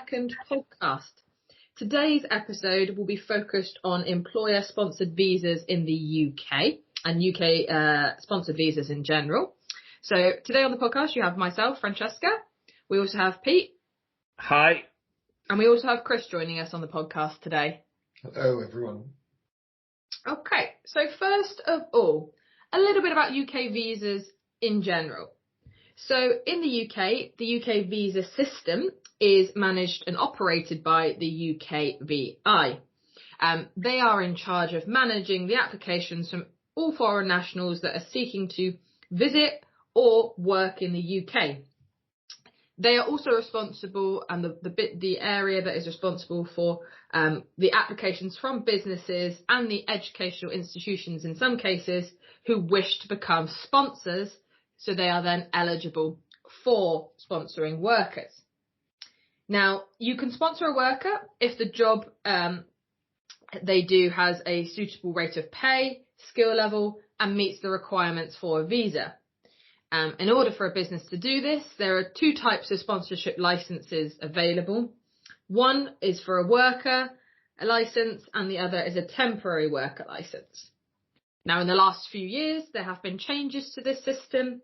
second podcast. Today's episode will be focused on employer-sponsored visas in the UK and UK sponsored visas in general. So today on the podcast you have myself, Francesca. We also have Pete. Hi. And we also have Chris joining us on the podcast today. Hello, everyone. Okay, so first of all, a little bit about UK visas in general. So in the UK visa system is managed and operated by the UKVI. They are in charge of managing the applications from all foreign nationals that are seeking to visit or work in the UK. They are also responsible, and the area that is responsible for the applications from businesses and the educational institutions in some cases who wish to become sponsors, so they are then eligible for sponsoring workers. Now, you can sponsor a worker if the job they do has a suitable rate of pay, skill level, and meets the requirements for a visa. In order for a business to do this, there are two types of sponsorship licenses available. One is for a worker license and the other is a temporary worker license. Now, in the last few years, there have been changes to this system,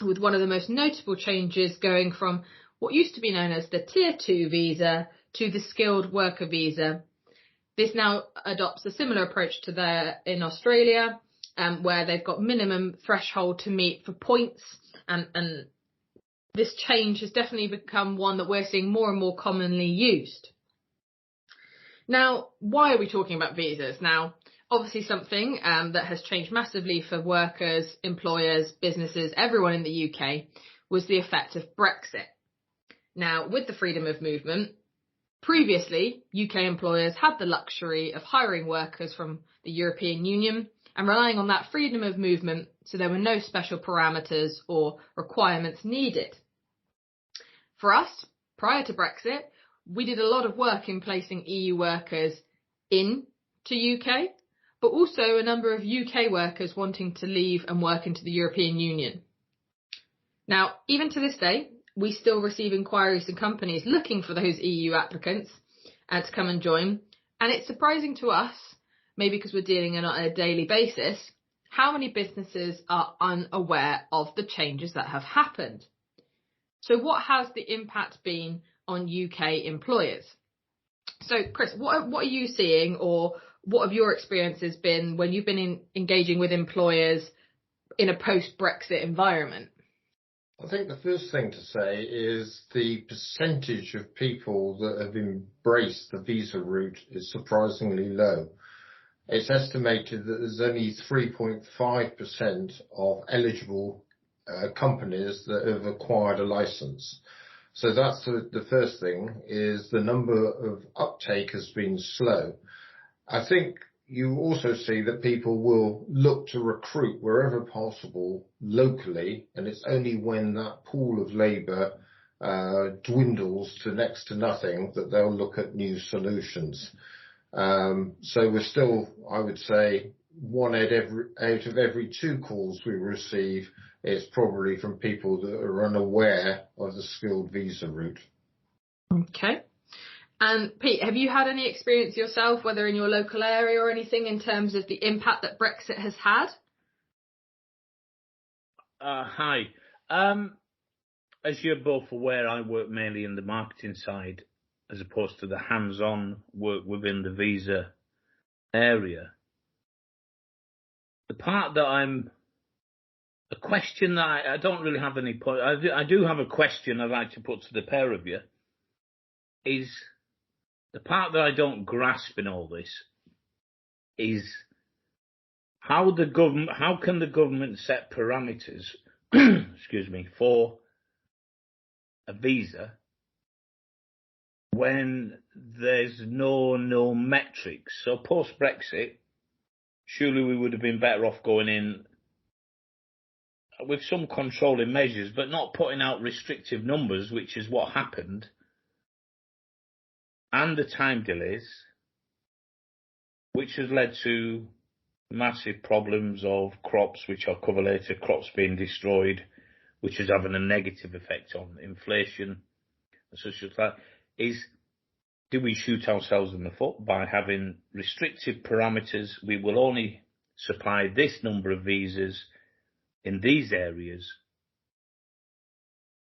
with one of the most notable changes going from what used to be known as the Tier 2 visa to the skilled worker visa. This now adopts a similar approach to there in Australia, where they've got minimum threshold to meet for points, and this change has definitely become one that we're seeing more and more commonly used. Now, why are we talking about visas? Now, obviously something that has changed massively for workers, employers, businesses, everyone in the UK was the effect of Brexit. Now, with the freedom of movement, previously UK employers had the luxury of hiring workers from the European Union and relying on that freedom of movement, so there were no special parameters or requirements needed. For us, prior to Brexit, we did a lot of work in placing EU workers into UK, but also a number of UK workers wanting to leave and work into the European Union. Now, even to this day, we still receive inquiries from companies looking for those EU applicants to come and join, and it's surprising to us, maybe because we're dealing on a daily basis, how many businesses are unaware of the changes that have happened. So what has the impact been on UK employers? So Chris, what are you seeing, or what have your experiences been when you've been engaging with employers in a post-Brexit environment? I think the first thing to say is the percentage of people that have embraced the visa route is surprisingly low. It's estimated that there's only 3.5% of eligible companies that have acquired a license. So that's the first thing, is the number of uptake has been slow. I think you also see that people will look to recruit wherever possible locally, and it's only when that pool of labour dwindles to next to nothing that they'll look at new solutions. So we're still, I would say, one out of every two calls we receive is probably from people that are unaware of the skilled visa route. Okay. And Pete, have you had any experience yourself, whether in your local area or anything, in terms of the impact that Brexit has had? Hi. As you're both aware, I work mainly in the marketing side as opposed to the hands-on work within the visa area. The part that a question that I don't really have any point. I do have a question I'd like to put to the pair of you. Is the part that I don't grasp in all this is how can the government set parameters, excuse me, for a visa when there's no metrics? So post-Brexit, surely we would have been better off going in with some controlling measures, but not putting out restrictive numbers, which is what happened, and the time delays, which has led to massive problems of crops, which I'll cover later, crops being destroyed, which is having a negative effect on inflation and such as that. is, do we shoot ourselves in the foot by having restrictive parameters? We will only supply this number of visas in these areas,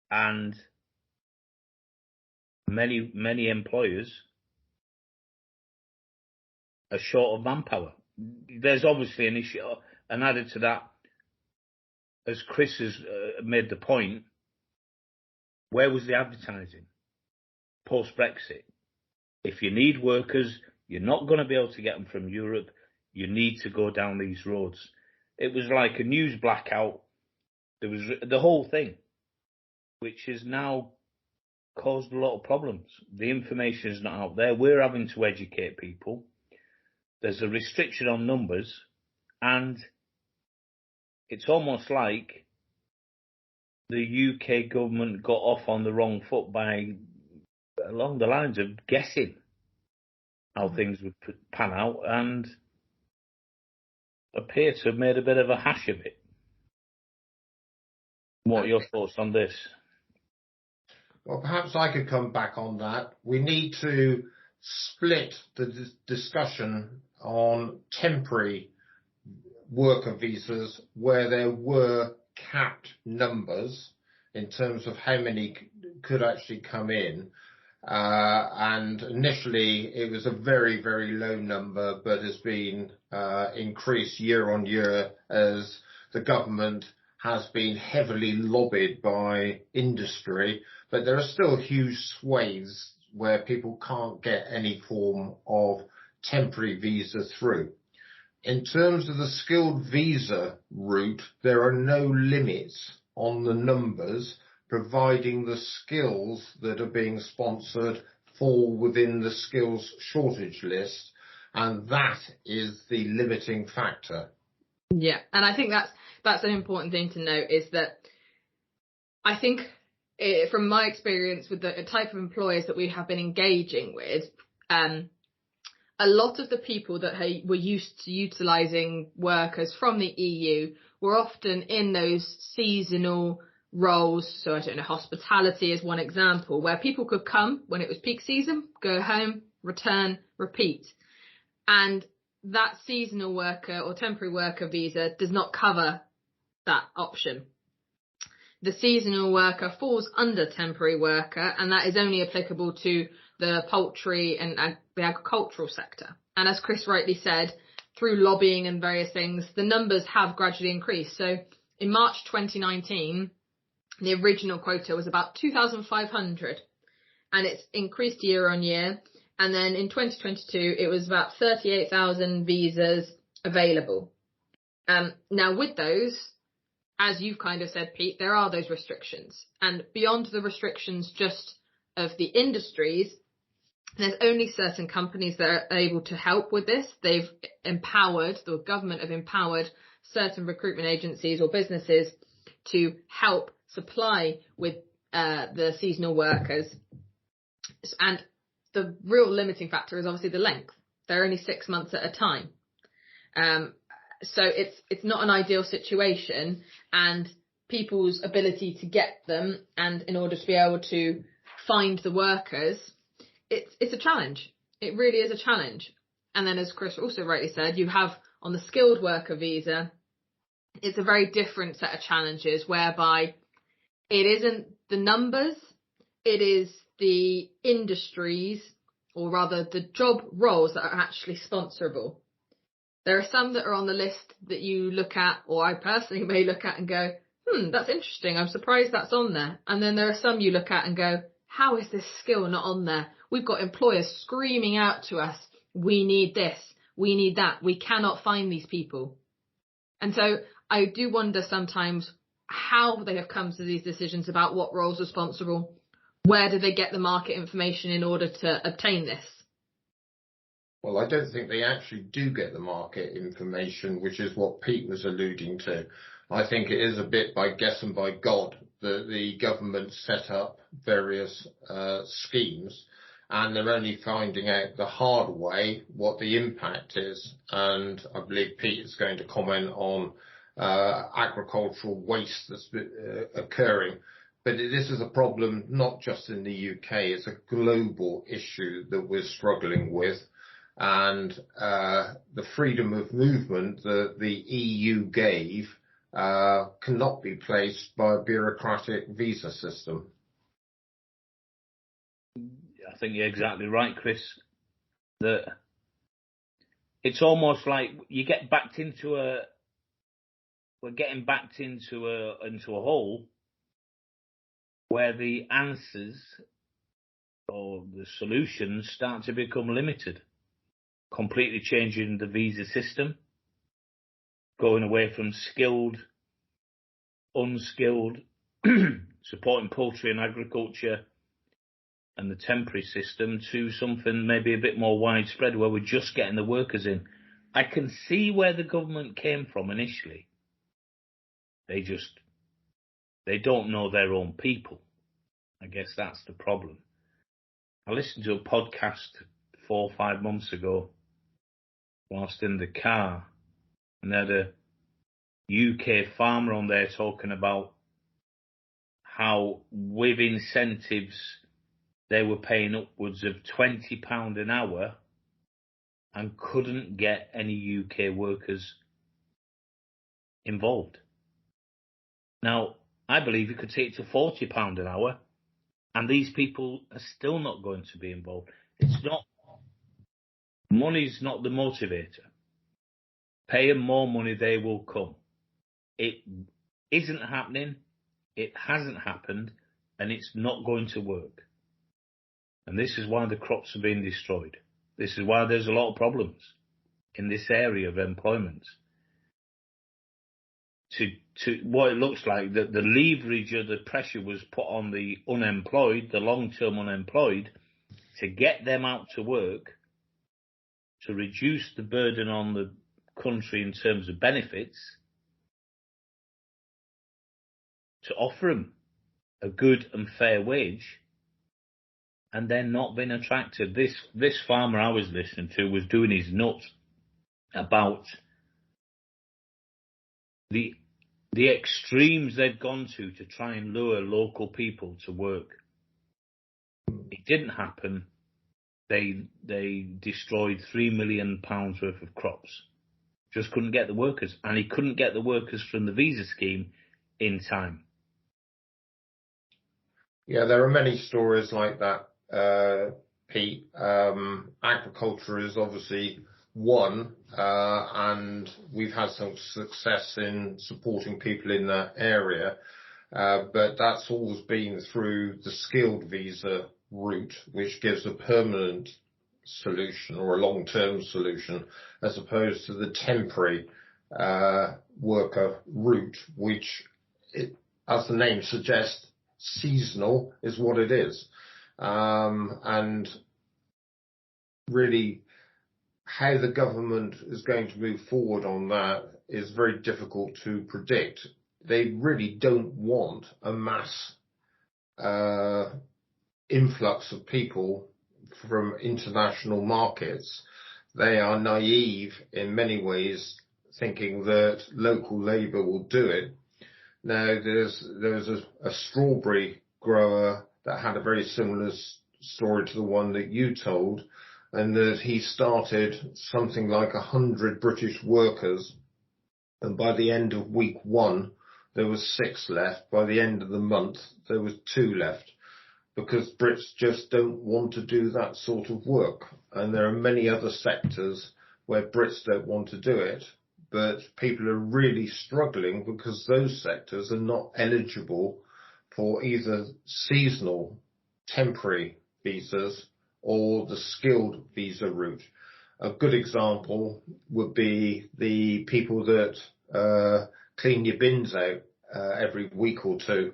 and many employers are short of manpower. There's obviously an issue, and added to that, as Chris has made the point, where was the advertising post-Brexit? If you need workers, you're not going to be able to get them from Europe. You need to go down these roads. It was like a news blackout. There was the whole thing, which has now caused a lot of problems. The information is not out there. We're having to educate people. There's a restriction on numbers, and it's almost like the UK government got off on the wrong foot by along the lines of guessing how things would pan out, and appear to have made a bit of a hash of it. What are your thoughts on this? Well, perhaps I could come back on that. We need to split the discussion on temporary worker visas where there were capped numbers in terms of how many could actually come in. And initially it was a very, very low number, but has been increased year on year as the government has been heavily lobbied by industry. But there are still huge swathes where people can't get any form of temporary visa through. In terms of the skilled visa route, there are no limits on the numbers, providing the skills that are being sponsored fall within the skills shortage list, and that is the limiting factor. Yeah, and I think that's an important thing to note, is that I think from my experience with the type of employers that we have been engaging with, a lot of the people that were used to utilising workers from the EU were often in those seasonal roles. So I don't know, hospitality is one example, where people could come when it was peak season, go home, return, repeat. And that seasonal worker or temporary worker visa does not cover that option. The seasonal worker falls under temporary worker, and that is only applicable to the poultry and the agricultural sector. And as Chris rightly said, through lobbying and various things, the numbers have gradually increased. So in March 2019, the original quota was about 2,500, and it's increased year on year. And then in 2022, it was about 38,000 visas available. Now with those, as you've kind of said, Pete, there are those restrictions. And beyond the restrictions just of the industries, there's only certain companies that are able to help with this. They've empowered, the government have empowered certain recruitment agencies or businesses to help supply with the seasonal workers. And the real limiting factor is obviously the length. They're only 6 months at a time. So it's not an ideal situation, and people's ability to get them, and in order to be able to find the workers, it's a challenge. It really is a challenge. And then, as Chris also rightly said, you have on the skilled worker visa, it's a very different set of challenges, whereby it isn't the numbers, it is the industries, or rather the job roles that are actually sponsorable. There are some that are on the list that you look at, or I personally may look at and go, that's interesting, I'm surprised that's on there. And then there are some you look at and go, how is this skill not on there? We've got employers screaming out to us, we need this, we need that, we cannot find these people. And so I do wonder sometimes how they have come to these decisions about what roles are sponsorable. Where do they get the market information in order to obtain this? Well, I don't think they actually do get the market information, which is what Pete was alluding to. I think it is a bit by guess and by God that the government set up various schemes, and they're only finding out the hard way what the impact is. And I believe Pete is going to comment on agricultural waste that's occurring. But this is a problem not just in the UK, it's a global issue that we're struggling with. And the freedom of movement that the EU gave cannot be placed by a bureaucratic visa system. I think you're exactly right, Chris. That it's almost like you get backed into we're getting backed into a hole where the answers or the solutions start to become limited. Completely changing the visa system, going away from skilled, unskilled, supporting poultry and agriculture and the temporary system to something maybe a bit more widespread where we're just getting the workers in. I can see where the government came from initially. They don't know their own people. I guess that's the problem. I listened to a podcast 4 or 5 months ago whilst in the car, and they had a UK farmer on there talking about how with incentives they were paying upwards of £20 an hour and couldn't get any UK workers involved. Now, I believe you could take it to £40 an hour and these people are still not going to be involved. Money's not the motivator. Pay them more money, they will come. It isn't happening, it hasn't happened, and it's not going to work. And this is why the crops are being destroyed. This is why there's a lot of problems in this area of employment. To what it looks like, that the leverage of the pressure was put on the unemployed, the long-term unemployed, to get them out to work, to reduce the burden on the country in terms of benefits, to offer them a good and fair wage, and they're not being attracted. This farmer I was listening to was doing his nuts about the extremes they've gone to try and lure local people to work. It didn't happen. They destroyed £3 million worth of crops. Just couldn't get the workers, and he couldn't get the workers from the visa scheme in time. Yeah, there are many stories like that, Pete. Agriculture is obviously one, and we've had some success in supporting people in that area, but that's always been through the skilled visa route, which gives a permanent solution or a long-term solution, as opposed to the temporary worker route, which, as the name suggests, seasonal is what it is. And really, how the government is going to move forward on that is very difficult to predict. They really don't want a mass influx of people from international markets. They are naive in many ways, thinking that local labour will do it. Now, there's a strawberry grower that had a very similar story to the one that you told, and that he started something like 100 British workers, and by the end of week 1, there was 6 left. By the end of the month, there was 2 left, because Brits just don't want to do that sort of work. And there are many other sectors where Brits don't want to do it, but people are really struggling because those sectors are not eligible for either seasonal temporary visas or the skilled visa route. A good example would be the people that clean your bins out every week or two.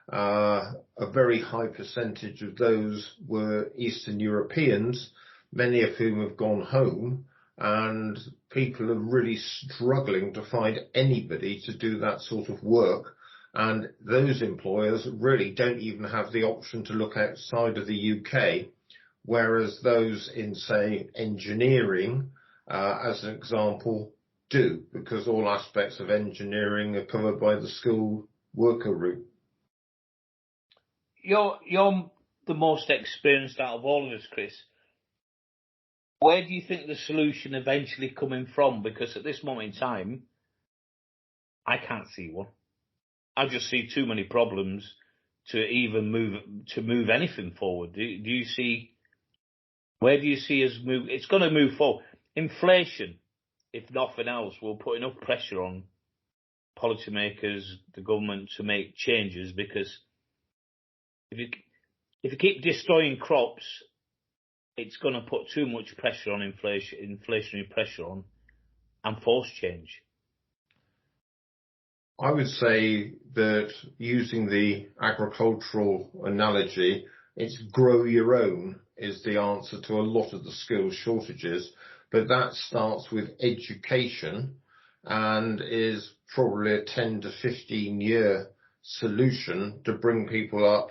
A very high percentage of those were Eastern Europeans, many of whom have gone home, and people are really struggling to find anybody to do that sort of work. And those employers really don't even have the option to look outside of the UK, whereas those in, say, engineering, as an example, do, because all aspects of engineering are covered by the skilled worker route. you're the most experienced out of all of us, Chris. Where do you think the solution eventually coming from? Because at this moment in time, I can't see one. I just see too many problems to even move anything forward. Do you see? Where do you see us move? It's going to move forward. Inflation, if nothing else, will put enough pressure on policymakers, the government, to make changes. Because if you keep destroying crops, it's going to put too much pressure on inflationary pressure on, and force change. I would say that, using the agricultural analogy, it's grow your own is the answer to a lot of the skills shortages, but that starts with education and is probably a 10 to 15 year solution to bring people up.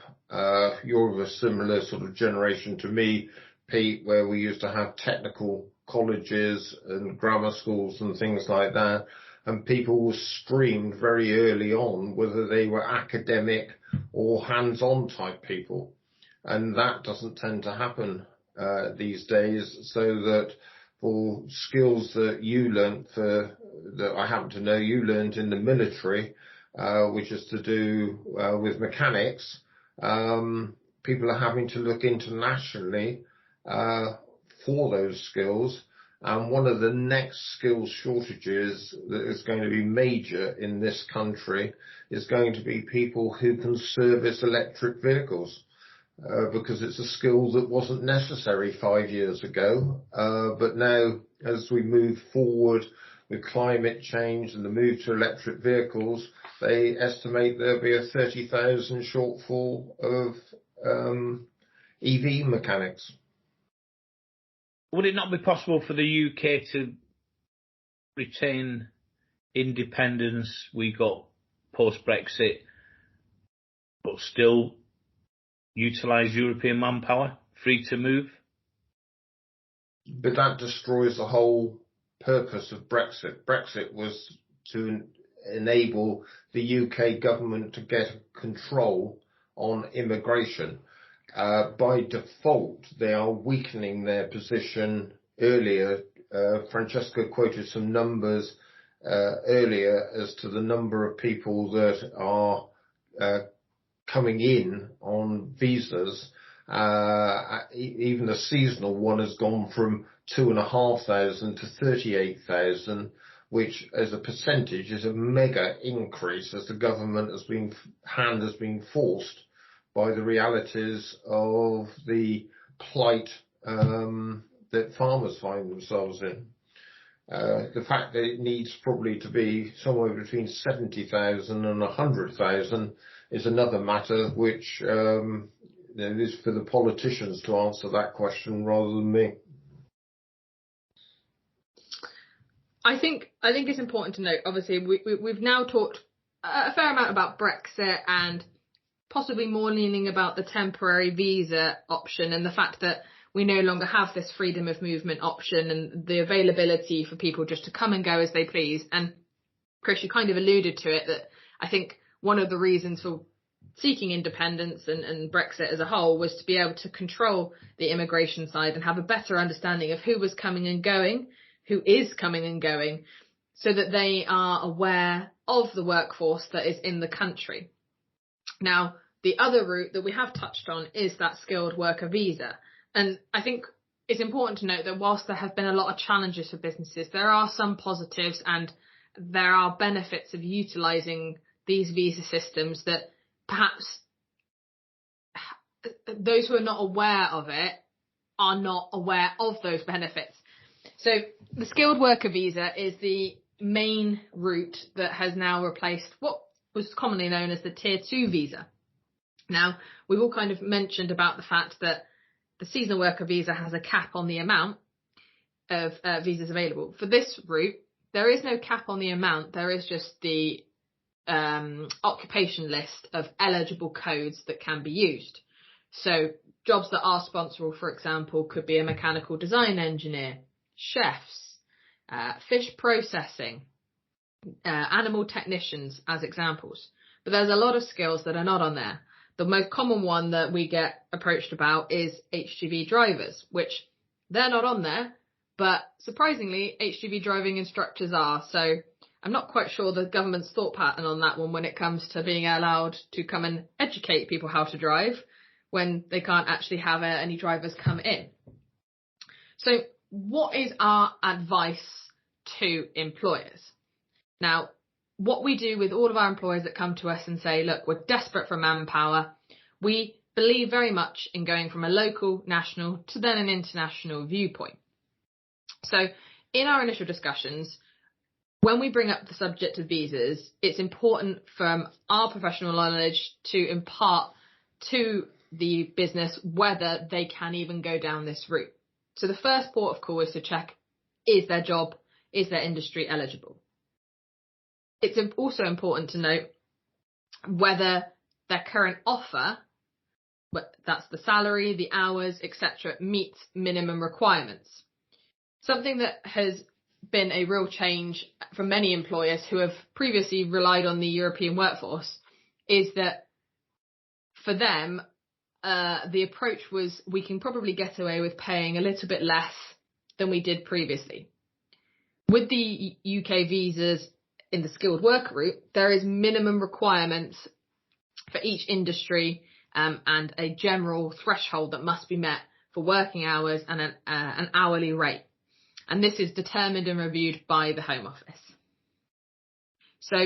You're of a similar sort of generation to me, Pete, where we used to have technical colleges and grammar schools and things like that. And people were streamed very early on, whether they were academic or hands-on type people. And that doesn't tend to happen these days. So that for skills that you learnt, that I happen to know you learned in the military, which is to do with mechanics, people are having to look internationally for those skills. And one of the next skills shortages that is going to be major in this country is going to be people who can service electric vehicles, because it's a skill that wasn't necessary 5 years ago. But now, as we move forward with climate change and the move to electric vehicles, they estimate there'll be a 30,000 shortfall of EV mechanics. Would it not be possible for the UK to retain independence we got post-Brexit, but still utilise European manpower, free to move? But that destroys the whole purpose of Brexit. Brexit was to enable the UK government to get control on immigration. By default, they are weakening their position earlier. Francesca quoted some numbers earlier as to the number of people that are coming in on visas. Even the seasonal one has gone from 2,500 to 38,000, which as a percentage is a mega increase, as the government has been forced by the realities of the plight that farmers find themselves in. The fact that it needs probably to be somewhere between 70,000 and 100,000 is another matter, which is for the politicians to answer that question rather than me. I think it's important to note, obviously, we've now talked a fair amount about Brexit and possibly more leaning about the temporary visa option and the fact that we no longer have this freedom of movement option and the availability for people just to come and go as they please. And Chris, you kind of alluded to it, that I think one of the reasons for seeking independence and Brexit as a whole was to be able to control the immigration side and have a better understanding of who was coming and going, who is coming and going, so that they are aware of the workforce that is in the country. Now, the other route that we have touched on is that skilled worker visa. And I think it's important to note that whilst there have been a lot of challenges for businesses, there are some positives and there are benefits of utilising these visa systems that perhaps those who are not aware of it are not aware of those benefits. So the skilled worker visa is the main route that has now replaced what was commonly known as the Tier 2 visa. Now, we've all kind of mentioned about the fact that the seasonal worker visa has a cap on the amount of visas available. For this route, there is no cap on the amount. There is just the occupation list of eligible codes that can be used. So jobs that are sponsorable, for example, could be a mechanical design engineer, chefs, fish processing, animal technicians as examples. But there's a lot of skills that are not on there. The most common one that we get approached about is HGV drivers, which they're not on there, but surprisingly, HGV driving instructors are. So I'm not quite sure the government's thought pattern on that one when it comes to being allowed to come and educate people how to drive when they can't actually have any drivers come in. So what is our advice to employers? Now, what we do with all of our employers that come to us and say, look, we're desperate for manpower, we believe very much in going from a local, national to then an international viewpoint. So in our initial discussions, when we bring up the subject of visas, it's important from our professional knowledge to impart to the business whether they can even go down this route. So the first port of call is to check, is their job, is their industry eligible? It's also important to note whether their current offer, but that's the salary, the hours, etc., meets minimum requirements. Something that has been a real change for many employers who have previously relied on the European workforce is that for them, the approach was we can probably get away with paying a little bit less than we did previously. With the UK visas in the skilled worker route, there is minimum requirements for each industry and a general threshold that must be met for working hours and an hourly rate. And this is determined and reviewed by the Home Office. So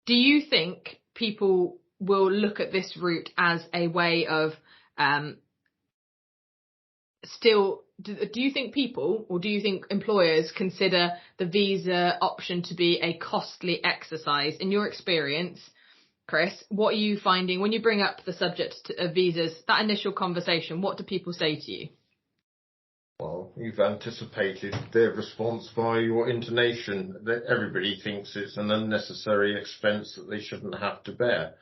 do you think people will look at this route as a way of do you think people or do you think employers consider the visa option to be a costly exercise? In your experience, Chris, what are you finding when you bring up the subject of visas, that initial conversation, what do people say to you? Well, you've anticipated their response by your intonation that everybody thinks it's an unnecessary expense that they shouldn't have to bear.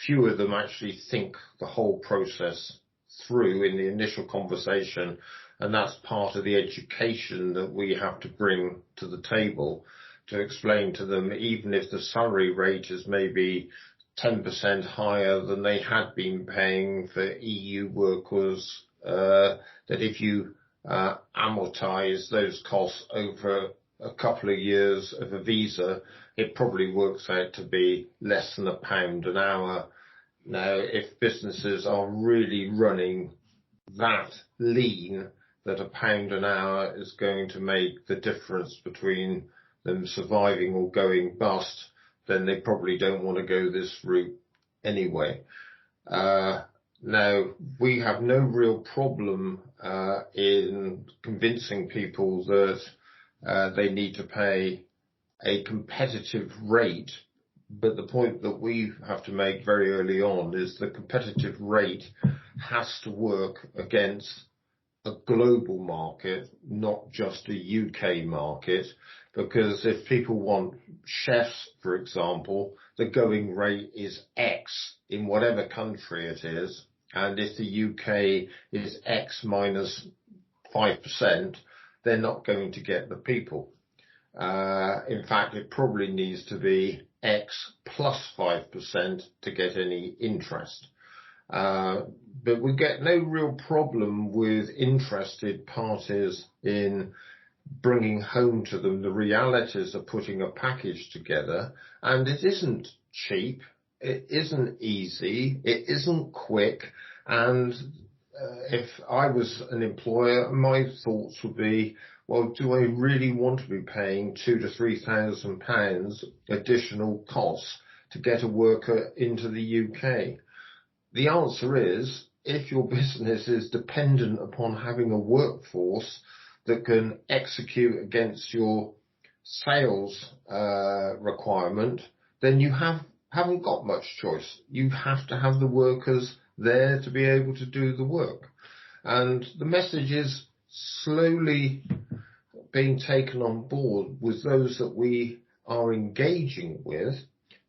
Few of them actually think the whole process through in the initial conversation, and that's part of the education that we have to bring to the table to explain to them, even if the salary rate is maybe 10% higher than they had been paying for EU workers, that if you amortize those costs over a couple of years of a visa, it probably works out to be less than £1 an hour. Now, if businesses are really running that lean, that £1 an hour is going to make the difference between them surviving or going bust, then they probably don't want to go this route anyway. Now, we have no real problem in convincing people that they need to pay a competitive rate, but the point that we have to make very early on is the competitive rate has to work against a global market, not just a UK market, because if people want chefs, for example, the going rate is X in whatever country it is, and if the UK is X minus 5%, they're not going to get the people. In fact, it probably needs to be X plus 5% to get any interest. But we get no real problem with interested parties in bringing home to them the realities of putting a package together. And it isn't cheap, it isn't easy, it isn't quick. And if I was an employer, my thoughts would be, well, do I really want to be paying £2,000 to £3,000 additional costs to get a worker into the UK? The answer is, if your business is dependent upon having a workforce that can execute against your sales requirement, then you haven't got much choice. You have to have the workers there to be able to do the work. And the message is slowly being taken on board with those that we are engaging with.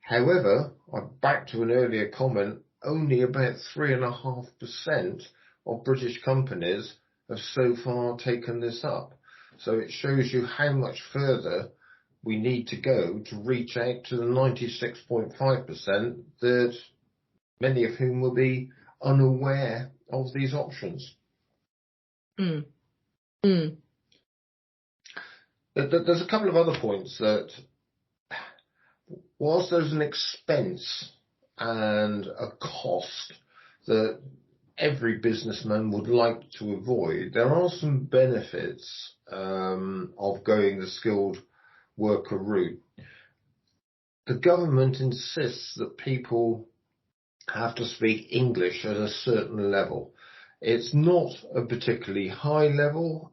However, back to an earlier comment, only about 3.5% of British companies have so far taken this up. So it shows you how much further we need to go to reach out to the 96.5% that many of whom will be unaware of these options. Mm. Mm. There's a couple of other points that, whilst there's an expense and a cost that every businessman would like to avoid, there are some benefits of going the skilled worker route. The government insists that people have to speak English at a certain level. It's not a particularly high level,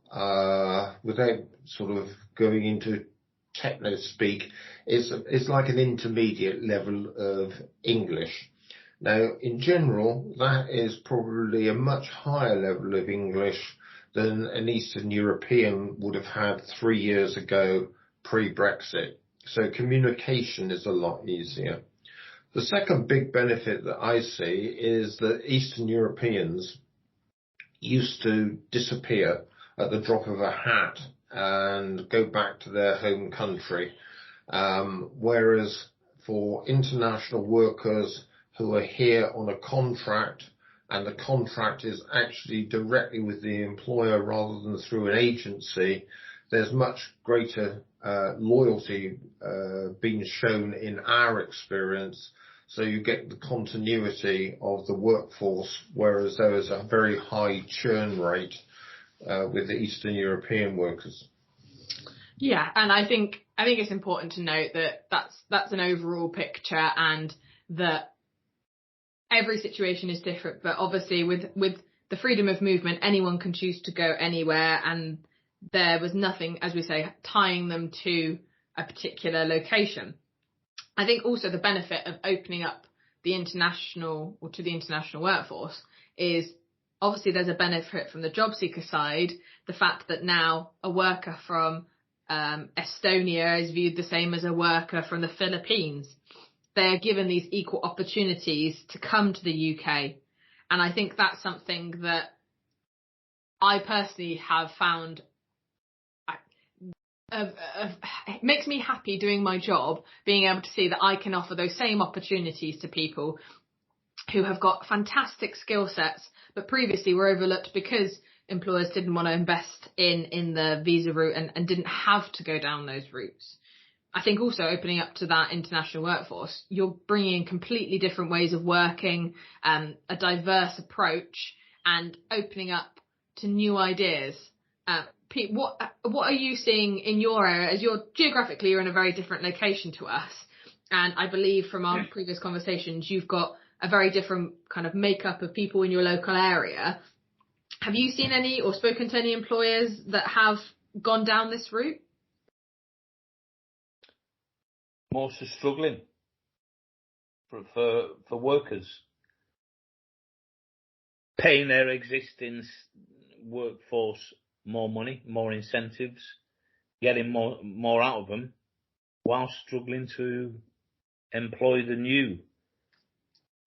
without sort of going into techno speak. It's like an intermediate level of English. Now, in general, that is probably a much higher level of English than an Eastern European would have had 3 years ago pre-Brexit. So communication is a lot easier. The second big benefit that I see is that Eastern Europeans used to disappear at the drop of a hat and go back to their home country, whereas for international workers who are here on a contract, and the contract is actually directly with the employer rather than through an agency, there's much greater loyalty being shown in our experience. So you get the continuity of the workforce, whereas there is a very high churn rate with the Eastern European workers. Yeah, and I think it's important to note that that's an overall picture, and that every situation is different. But obviously, with the freedom of movement, anyone can choose to go anywhere, and there was nothing, as we say, tying them to a particular location. I think also the benefit of opening up the international workforce is obviously there's a benefit from the job seeker side. The fact that now a worker from Estonia is viewed the same as a worker from the Philippines. They are given these equal opportunities to come to the UK. And I think that's something that I personally have found it makes me happy doing my job, being able to see that I can offer those same opportunities to people who have got fantastic skill sets, but previously were overlooked because employers didn't want to invest in the visa route and didn't have to go down those routes. I think also opening up to that international workforce, you're bringing in completely different ways of working, a diverse approach, and opening up to new ideas. Pete, what are you seeing in your area? As you're in a very different location to us, and I believe from our previous conversations, you've got a very different kind of makeup of people in your local area. Have you seen any or spoken to any employers that have gone down this route? Most are struggling for workers, paying their existing workforce more money, more incentives, getting more out of them, while struggling to employ the new.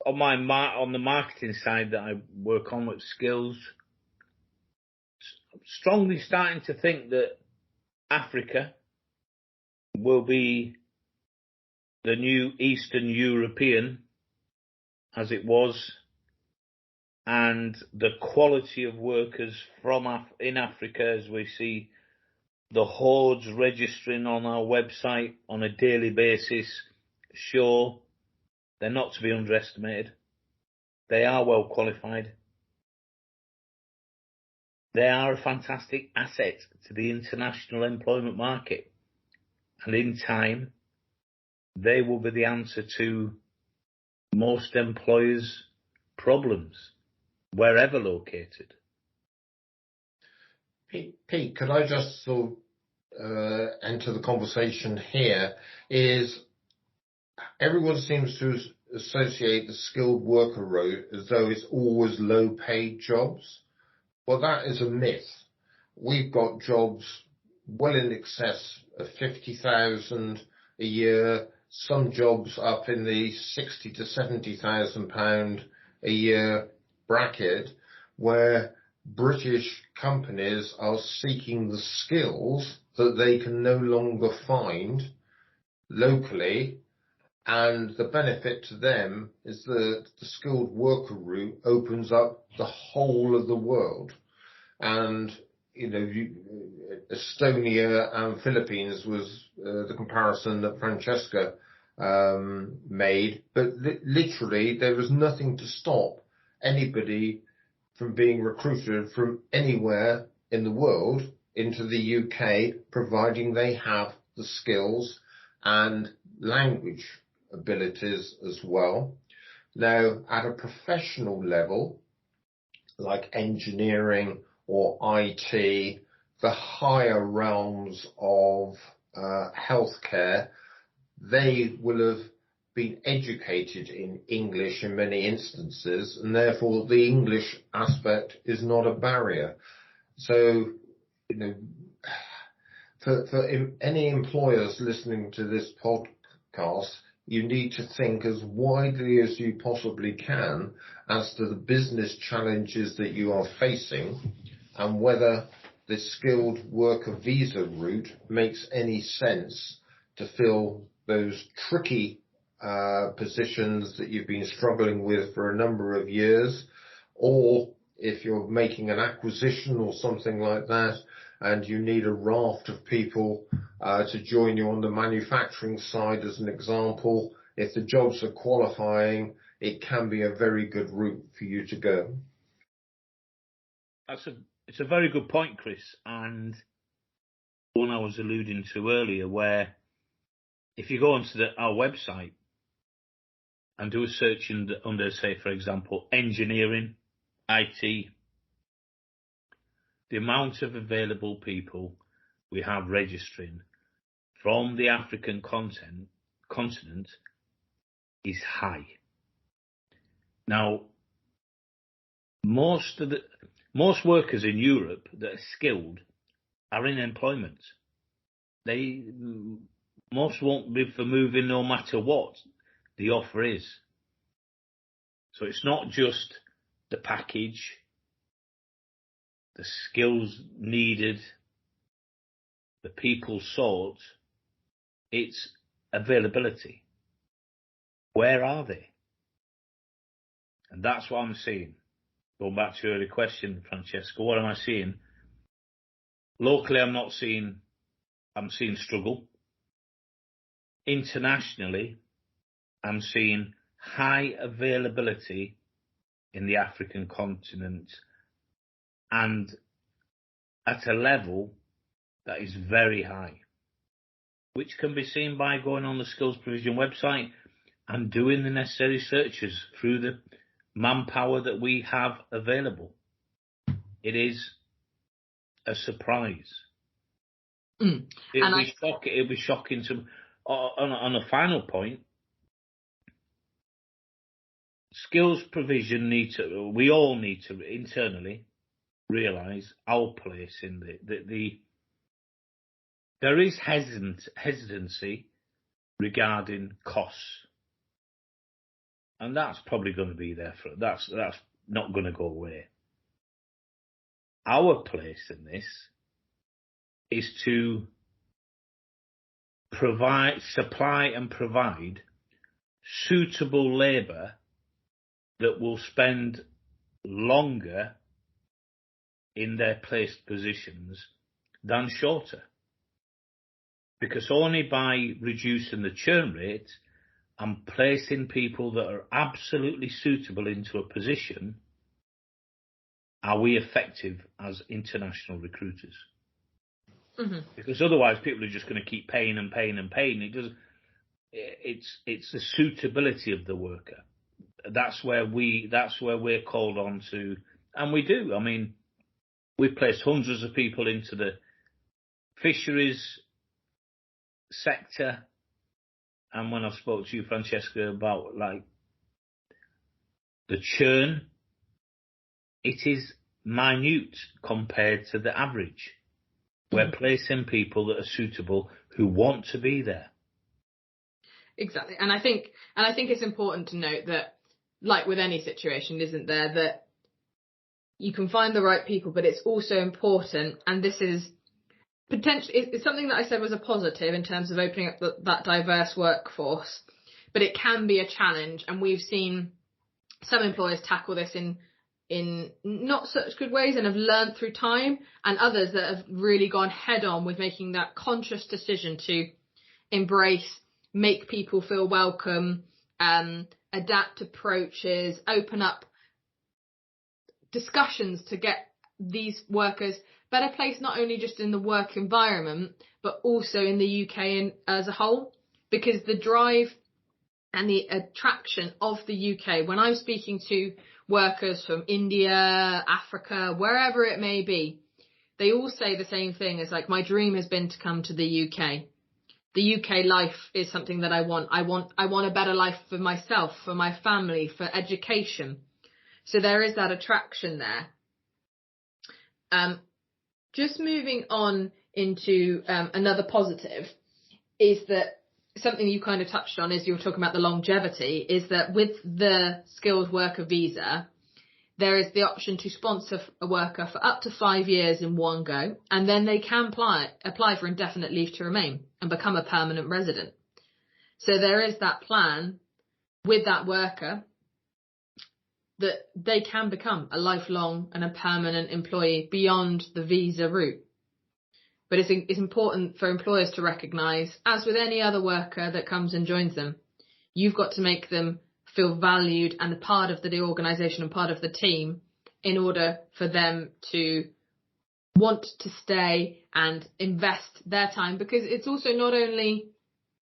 On the marketing side that I work on with skills, strongly starting to think that Africa will be the new Eastern European, as it was, and the quality of workers in Africa, as we see the hordes registering on our website on a daily basis, show they're not to be underestimated. They are well qualified. They are a fantastic asset to the international employment market. And in time, they will be the answer to most employers' problems, wherever located. Pete, could I just sort of enter the conversation here? Is everyone seems to associate the skilled worker route as though it's always low-paid jobs. Well, that is a myth. We've got jobs well in excess of 50,000 a year, some jobs up in the 60 to 70,000 pound a year bracket, where British companies are seeking the skills that they can no longer find locally. And the benefit to them is that the skilled worker route opens up the whole of the world. And, Estonia and Philippines was the comparison that Francesca made. But literally, there was nothing to stop anybody from being recruited from anywhere in the world into the UK, providing they have the skills and language abilities as well. Now, at a professional level, like engineering or IT, the higher realms of healthcare, they will have been educated in English in many instances, and therefore the English aspect is not a barrier. So, for any employers listening to this podcast, you need to think as widely as you possibly can as to the business challenges that you are facing and whether the skilled worker visa route makes any sense to fill those tricky positions that you've been struggling with for a number of years, or if you're making an acquisition or something like that and you need a raft of people to join you on the manufacturing side as an example. If the jobs are qualifying, it can be a very good route for you to go. It's a very good point, Chris, and one I was alluding to earlier, where if you go onto our website and do a search under, say, for example, engineering, IT, the amount of available people we have registering from the African continent is high. Now, most workers in Europe that are skilled are in employment. Most won't be for moving no matter what the offer is. So it's not just the package, the skills needed, the people sought, it's availability. Where are they? And that's what I'm seeing. Going back to your earlier question, Francesca, what am I seeing? Locally, I'm seeing struggle. Internationally, I'm seeing high availability in the African continent and at a level that is very high, which can be seen by going on the Skills Provision website and doing the necessary searches through the manpower that we have available. It is a surprise. It'll be shocking to. On a final point, Skills Provision we all need to internally realise our place in there is hesitancy regarding costs, and that's probably going to be there that's not going to go away. Our place in this is to supply and provide suitable labour that will spend longer in their placed positions than shorter. Because only by reducing the churn rate and placing people that are absolutely suitable into a position are we effective as international recruiters. Mm-hmm. Because otherwise people are just going to keep paying and paying and paying. It's the suitability of the worker. That's where we're called on to, and we do. I mean, we've placed hundreds of people into the fisheries sector, and when I spoke to you, Francesca, about like the churn, it is minute compared to the average. We're placing people that are suitable who want to be there. Exactly, and I think it's important to note that, like with any situation, isn't there, that you can find the right people, but it's also important, and this is potentially, it's something that I said was a positive in terms of opening up that diverse workforce, but it can be a challenge, and we've seen some employers tackle this in not such good ways and have learned through time, and others that have really gone head on with making that conscious decision to embrace, make people feel welcome, adapt approaches, open up discussions to get these workers better placed, not only just in the work environment, but also in the UK as a whole, because the drive and the attraction of the UK, when I'm speaking to workers from India, Africa, wherever it may be, they all say the same thing. It's like, my dream has been to come to the UK. The UK life is something that I want. I want a better life for myself, for my family, for education. So there is that attraction there. Just moving on into another positive is that something you kind of touched on as you were talking about the longevity, is that with the skilled worker visa, there is the option to sponsor a worker for up to 5 years in one go, and then they can apply for indefinite leave to remain and become a permanent resident. So there is that plan with that worker that they can become a lifelong and a permanent employee beyond the visa route. But it's important for employers to recognise, as with any other worker that comes and joins them, you've got to make them feel valued and a part of the organisation and part of the team in order for them to want to stay and invest their time, because it's also not only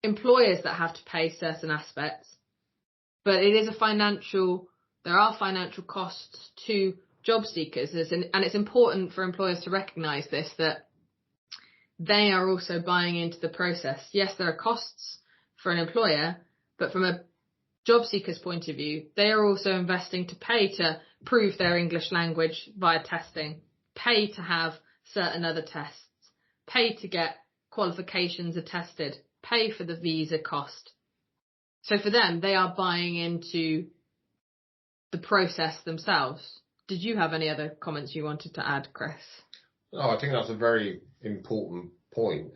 employers that have to pay certain aspects, but there are financial costs to job seekers, and it's important for employers to recognise this, that they are also buying into the process. Yes, there are costs for an employer, but from a job seeker's point of view, they are also investing to pay to prove their English language via testing, pay to have certain other tests, pay to get qualifications attested, pay for the visa cost. So for them, they are buying into the process themselves. Did you have any other comments you wanted to add, Chris? Oh, I think that's a very important point.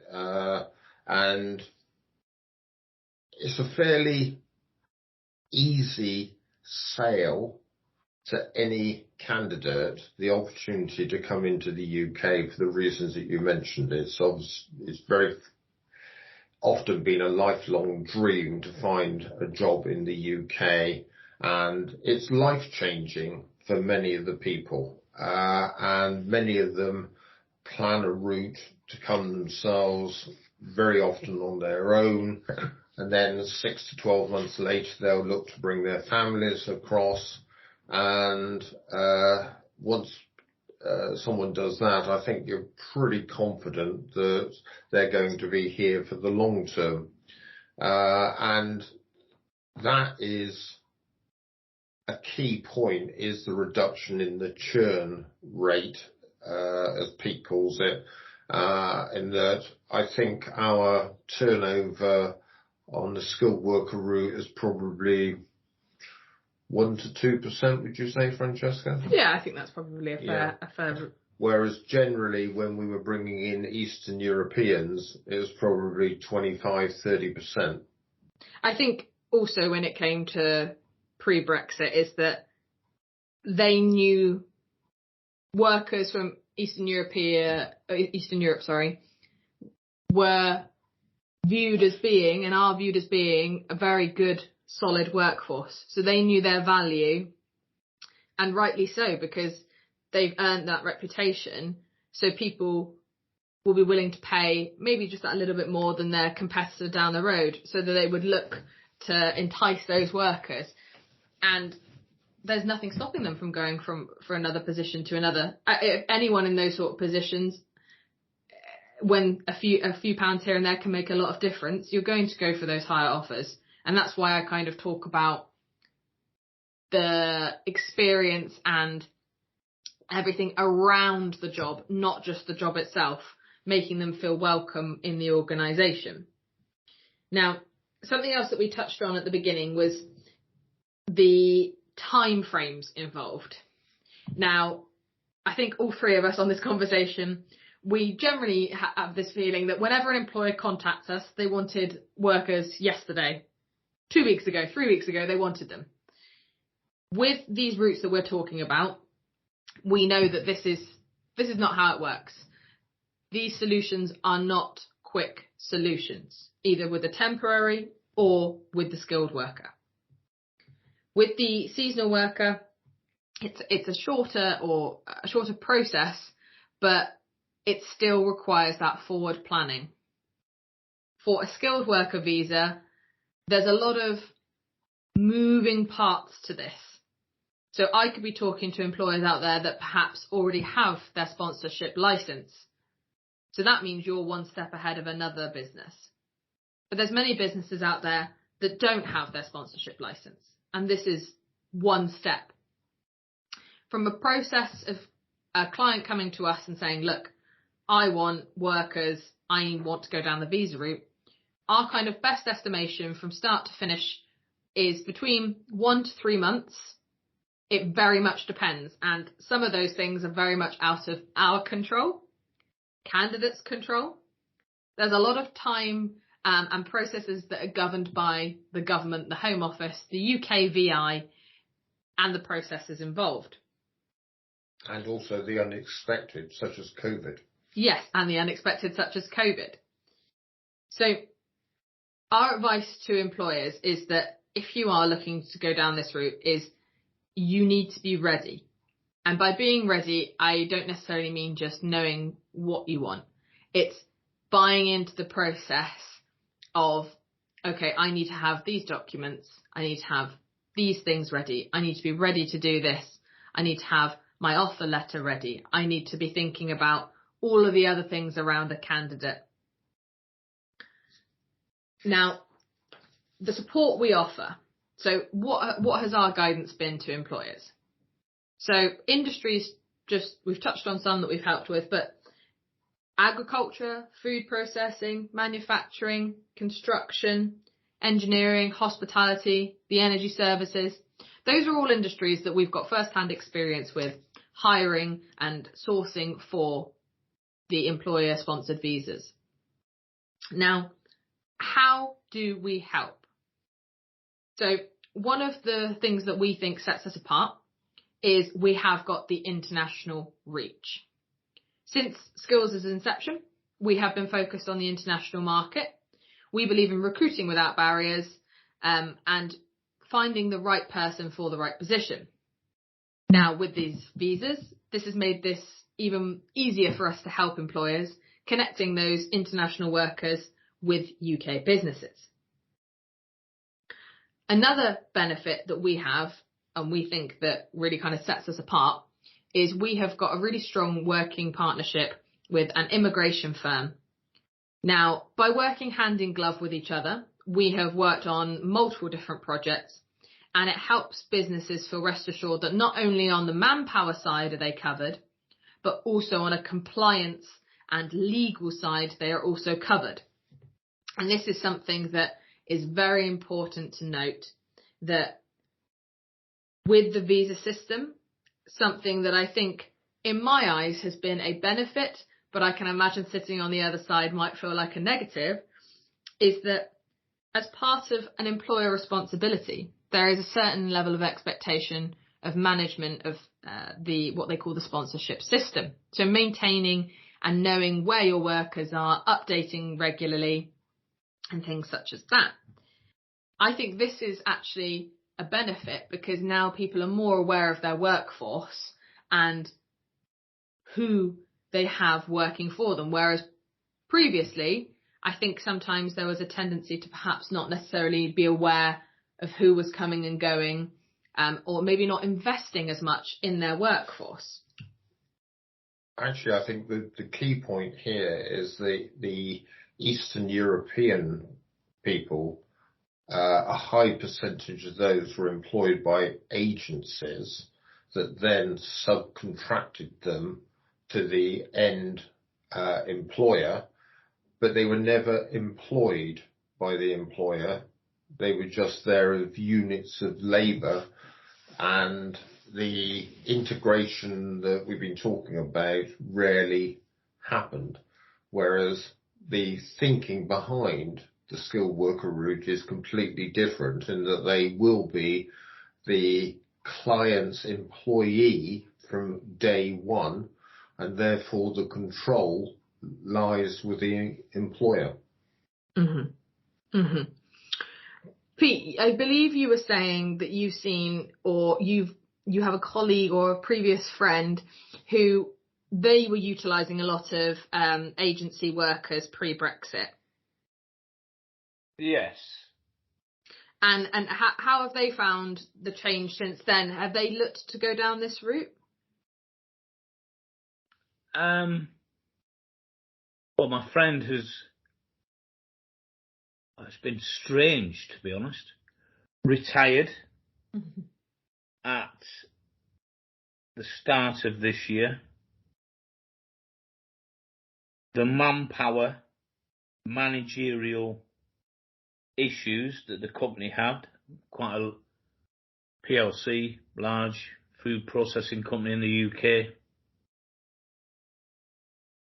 And it's a fairly easy sale to any candidate, the opportunity to come into the UK for the reasons that you mentioned. It's very often been a lifelong dream to find a job in the UK, and it's life-changing for many of the people. And many of them plan a route to come themselves, very often on their own, and then 6 to 12 months later they'll look to bring their families across. And once someone does that, I think you're pretty confident that they're going to be here for the long term. And that is a key point, is the reduction in the churn rate, as Pete calls it, in that I think our turnover on the skilled worker route is probably 1 to 2%, would you say, Francesca? Yeah, I think that's probably a fair. Whereas generally when we were bringing in Eastern Europeans, it was probably 25-30%. I think also when it came to pre-Brexit is that they knew workers from Eastern Europe, were viewed as being, and are viewed as being, a very good, solid workforce. So they knew their value, and rightly so, because they've earned that reputation. So people will be willing to pay maybe just a little bit more than their competitor down the road, so that they would look to entice those workers. And there's nothing stopping them from going for another position to another. If anyone in those sort of positions, when a few pounds here and there can make a lot of difference, you're going to go for those higher offers. And that's why I kind of talk about the experience and everything around the job, not just the job itself, making them feel welcome in the organisation. Now, something else that we touched on at the beginning was the time frames involved. Now, I think all three of us on this conversation we generally have this feeling that whenever an employer contacts us, they wanted workers yesterday, 2 weeks ago, 3 weeks ago, they wanted them. With these routes that we're talking about, we know that this is not how it works. These solutions are not quick solutions, either with the temporary or with the skilled worker. With the seasonal worker, it's a shorter process, but it still requires that forward planning. For a skilled worker visa, there's a lot of moving parts to this. So I could be talking to employers out there that perhaps already have their sponsorship license. So that means you're one step ahead of another business. But there's many businesses out there that don't have their sponsorship license. And this is one step. From a process of a client coming to us and saying, look, I want workers, I want to go down the visa route, our kind of best estimation from start to finish is between 1 to 3 months. It very much depends. And some of those things are very much out of our control, candidates' control. There's a lot of time and processes that are governed by the government, the Home Office, the UKVI, and the processes involved. And also the unexpected, such as COVID. Yes, and the unexpected, such as COVID. So our advice to employers is that if you are looking to go down this route, is you need to be ready. And by being ready, I don't necessarily mean just knowing what you want. It's buying into the process of, okay, I need to have these documents. I need to have these things ready. I need to be ready to do this. I need to have my offer letter ready. I need to be thinking about all of the other things around a candidate. Now, the support we offer. So what has our guidance been to employers? So industries, we've touched on some that we've helped with, but agriculture, food processing, manufacturing, construction, engineering, hospitality, the energy services. Those are all industries that we've got first-hand experience with hiring and sourcing for the employer-sponsored visas. Now, how do we help? So one of the things that we think sets us apart is we have got the international reach. Since Skills' inception, we have been focused on the international market. We believe in recruiting without barriers and finding the right person for the right position. Now, with these visas, this has made this even easier for us to help employers, connecting those international workers with UK businesses. Another benefit that we have, and we think that really kind of sets us apart, is we have got a really strong working partnership with an immigration firm. Now, by working hand in glove with each other, we have worked on multiple different projects, and it helps businesses feel rest assured that not only on the manpower side are they covered, but also on a compliance and legal side, they are also covered. And this is something that is very important to note, that with the visa system, something that I think in my eyes has been a benefit, but I can imagine sitting on the other side might feel like a negative, is that as part of an employer responsibility, there is a certain level of expectation of management of what they call the sponsorship system. So maintaining and knowing where your workers are, updating regularly, and things such as that. I think this is actually a benefit because now people are more aware of their workforce and who they have working for them. Whereas previously, I think sometimes there was a tendency to perhaps not necessarily be aware of who was coming and going, or maybe not investing as much in their workforce. Actually, I think the key point here is the Eastern European people, a high percentage of those were employed by agencies that then subcontracted them to the end employer, but they were never employed by the employer. They were just there as units of labour, and the integration that we've been talking about rarely happened, whereas the thinking behind the skilled worker route is completely different in that they will be the client's employee from day one, and therefore the control lies with the employer. Mm-hmm. Mm-hmm. Pete, I believe you were saying that you've seen, or you have a colleague or a previous friend who they were utilising a lot of agency workers pre-Brexit. Yes. And how have they found the change since then? Have they looked to go down this route? Well, my friend it's been strange, to be honest, retired at the start of this year. The manpower, managerial issues that the company had, quite a PLC, large food processing company in the UK,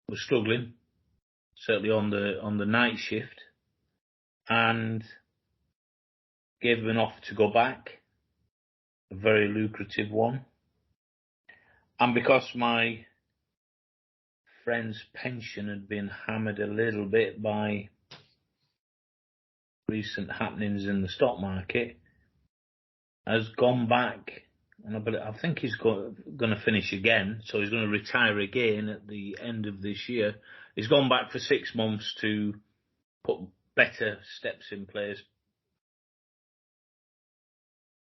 was struggling, certainly on the night shift, and gave them an offer to go back, a very lucrative one. And because my friend's pension had been hammered a little bit by recent happenings in the stock market, has gone back, and I think he's going to finish again, so he's going to retire again at the end of this year. He's gone back for 6 months to put better steps in place,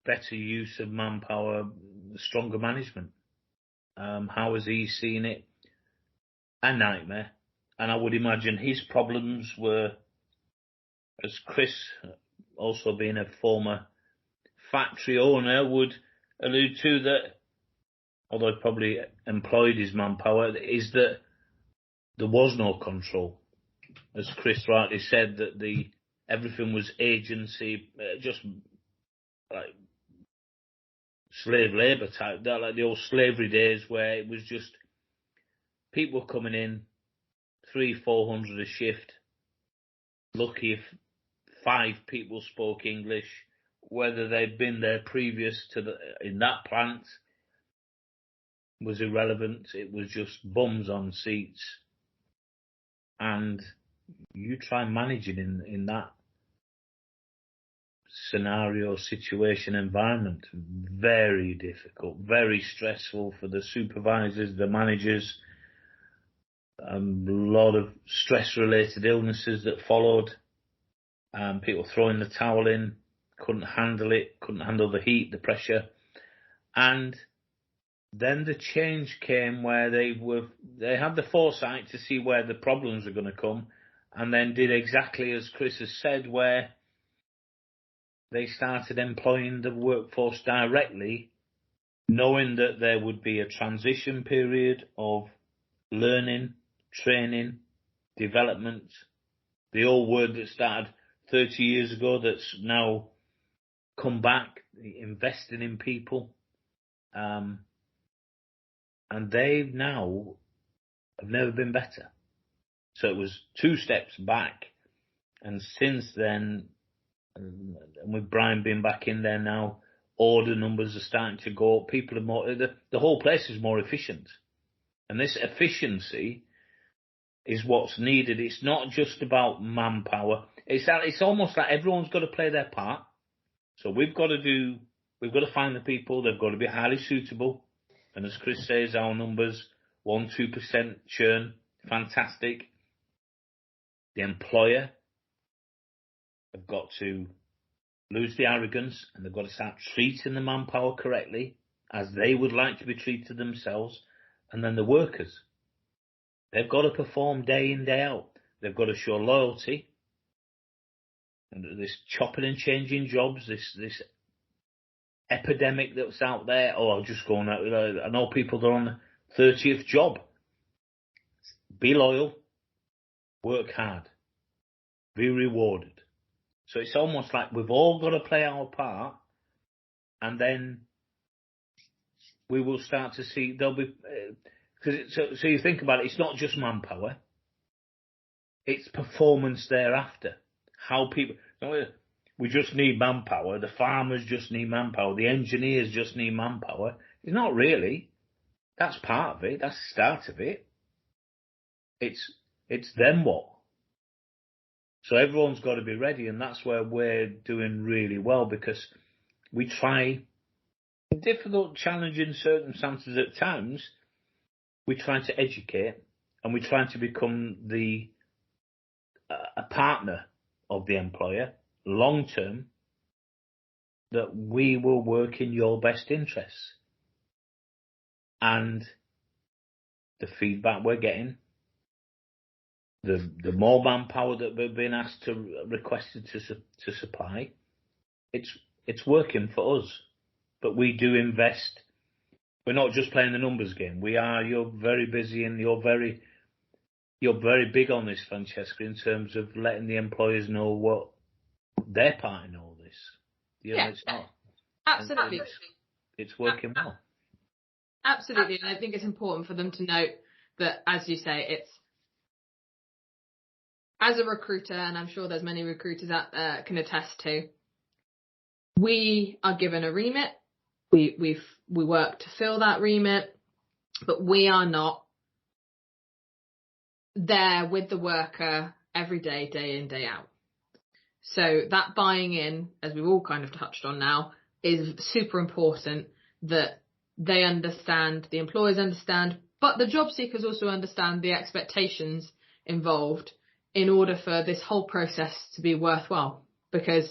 better use of manpower, stronger management. How has he seen it? A nightmare. And I would imagine his problems were, as Chris, also being a former factory owner, would allude to, that although he probably employed his manpower, is that there was no control. As Chris rightly said, that everything was agency, just like slave labour type, that like the old slavery days where it was just people were coming in 300-400 a shift. Lucky if 5 people spoke English, whether they'd been there previous to in that plant was irrelevant. It was just bums on seats, and you try managing in that scenario, situation, environment. Very difficult, very stressful for the supervisors, the managers. A lot of stress-related illnesses that followed. People throwing the towel in, couldn't handle it, couldn't handle the heat, the pressure. And then the change came where they had the foresight to see where the problems were going to come, and then did exactly as Chris has said, where they started employing the workforce directly, knowing that there would be a transition period of learning, training, development, the old word that started 30 years ago that's now come back, investing in people. And they now have never been better. So it was 2 steps back. And since then, and with Brian being back in there now, order numbers are starting to go up. People are more, the whole place is more efficient. And this efficiency is what's needed. It's not just about manpower. It's almost like everyone's got to play their part. So we've got to find the people. They've got to be highly suitable. And as Chris says, our numbers, 1-2% churn, fantastic. The employer have got to lose the arrogance, and they've got to start treating the manpower correctly, as they would like to be treated themselves. And then the workers, they've got to perform day in, day out. They've got to show loyalty. And this chopping and changing jobs, this epidemic that's out there. Oh, I'll just go on. I know people that are on the 30th job. Be loyal, work hard, be rewarded. So it's almost like we've all got to play our part, and then we will start to see there'll be So you think about it, it's not just manpower, it's performance thereafter. How people, we just need manpower, the farmers just need manpower, the engineers just need manpower. It's not really. That's part of it, that's the start of it. It's then what? So everyone's got to be ready, and that's where we're doing really well, because we try, in difficult, challenging circumstances at times, we try to educate, and we try to become a partner of the employer long term, that we will work in your best interests. And the feedback we're getting, the more manpower that we've been asked to requested to supply, it's working for us. But we do invest. We're not just playing the numbers game. You're very busy, and you're very big on this, Francesca, in terms of letting the employers know what their part in all this. It's not. Absolutely. It's working well. Absolutely. And I think it's important for them to note that, as you say, it's, as a recruiter, and I'm sure there's many recruiters out there can attest to, we are given a remit. We work to fill that remit, but we are not there with the worker every day, day in, day out. So that buying in, as we've all kind of touched on now, is super important, that they understand, the employers understand, but the job seekers also understand the expectations involved in order for this whole process to be worthwhile, because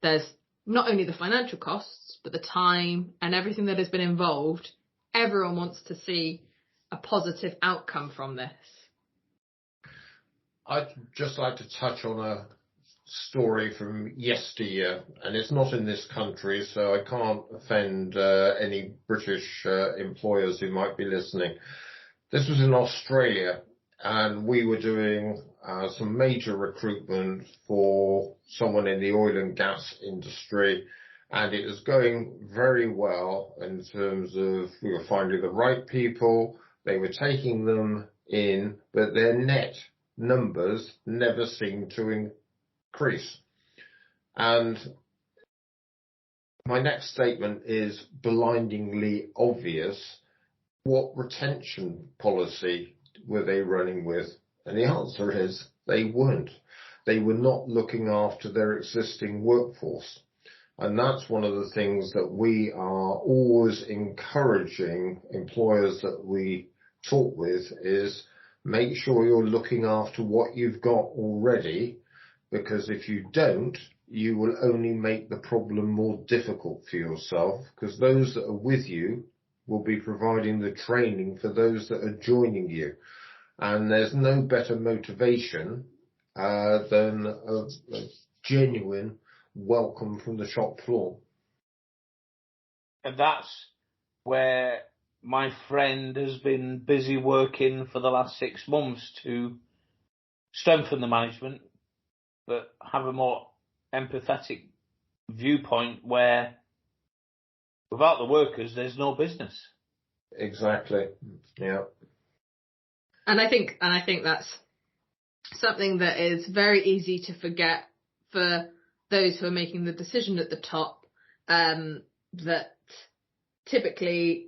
there's not only the financial costs, but the time and everything that has been involved. Everyone wants to see a positive outcome from this. I'd just like to touch on a story from yesteryear, and it's not in this country, so I can't offend any British employers who might be listening. This was in Australia, and we were doing some major recruitment for someone in the oil and gas industry, and it was going very well in terms of we were finding the right people, they were taking them in, but their net numbers never seemed to increase. And my next statement is blindingly obvious. What retention policy were they running with? And the answer is they weren't. They were not looking after their existing workforce. And that's one of the things that we are always encouraging employers that we talk with, is make sure you're looking after what you've got already, because if you don't, you will only make the problem more difficult for yourself, because those that are with you will be providing the training for those that are joining you. And there's no better motivation than a genuine welcome from the shop floor. And that's where my friend has been busy working for the last 6 months to strengthen the management, but have a more empathetic viewpoint where without the workers, there's no business. Exactly. Yeah. And I think that's something that is very easy to forget for those who are making the decision at the top, that typically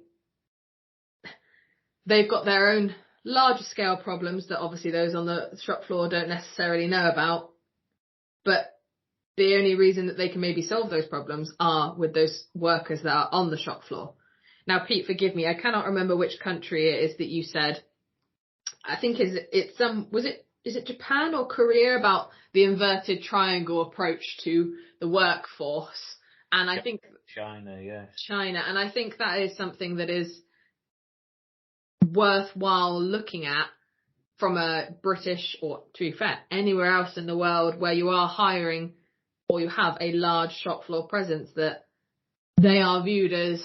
they've got their own larger scale problems that obviously those on the shop floor don't necessarily know about, but the only reason that they can maybe solve those problems are with those workers that are on the shop floor. Now, Pete, forgive me, I cannot remember which country it is that you said. I think is it Japan or Korea, about the inverted triangle approach to the workforce? And I think China, yes. China, and I think that is something that is worthwhile looking at from a British, or to be fair, anywhere else in the world where you are hiring or you have a large shop floor presence, that they are viewed as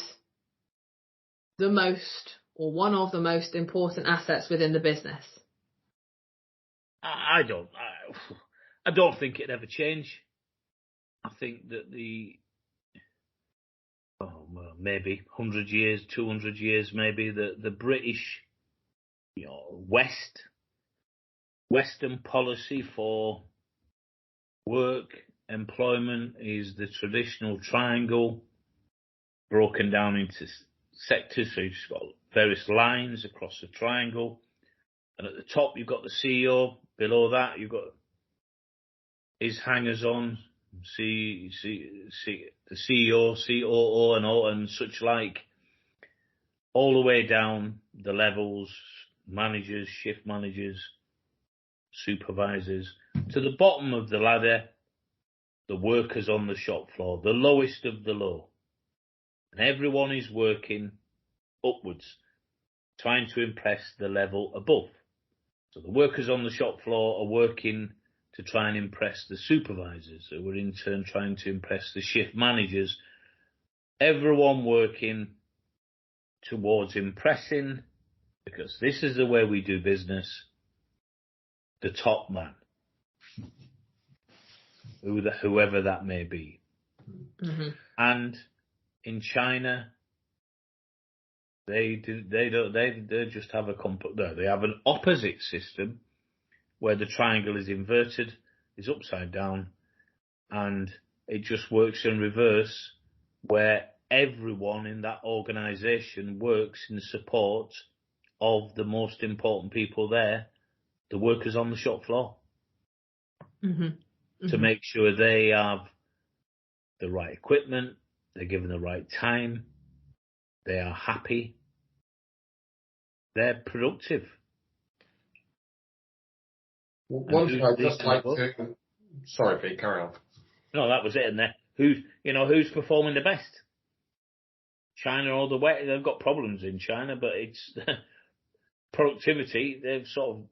the most, or one of the most important assets within the business. I don't think it'd ever change. I think that maybe 100 years, 200 years, maybe the British Western policy for work, employment is the traditional triangle broken down into sectors. So you've got various lines across the triangle. And at the top, you've got the CEO. Below that, you've got his hangers-on, the CEO, COO, and such like, all the way down the levels, managers, shift managers, supervisors, to the bottom of the ladder, the workers on the shop floor, the lowest of the low. And everyone is working upwards, trying to impress the level above. So the workers on the shop floor are working to try and impress the supervisors, who are in turn trying to impress the shift managers. Everyone working towards impressing, because this is the way we do business, the top man, whoever that may be. Mm-hmm. And in China, they just have they have an opposite system where the triangle is inverted, is upside down, and it just works in reverse, where everyone in that organisation works in support of the most important people there, the workers on the shop floor, to make sure they have the right equipment, they're given the right time, they are happy, they're productive. One thing I'd just like to... Sorry, Pete, carry on. No, that was it. And who's performing the best? China all the way. They've got problems in China, but it's productivity. They're sort of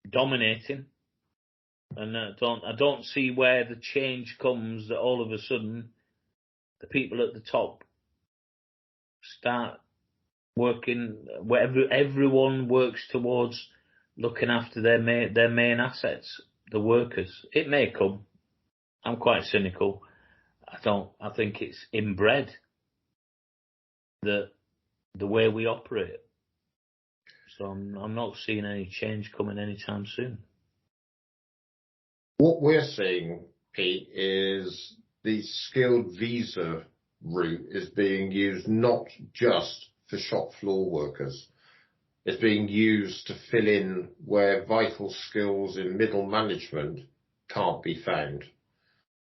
dominating, and I don't see where the change comes that all of a sudden the people at the top start working. Where everyone works towards looking after their main assets, the workers. It may come. I'm quite cynical. I think it's inbred, the way we operate. So I'm not seeing any change coming anytime soon. What we're seeing, Pete, is the skilled visa route is being used not just for shop floor workers. It's being used to fill in where vital skills in middle management can't be found.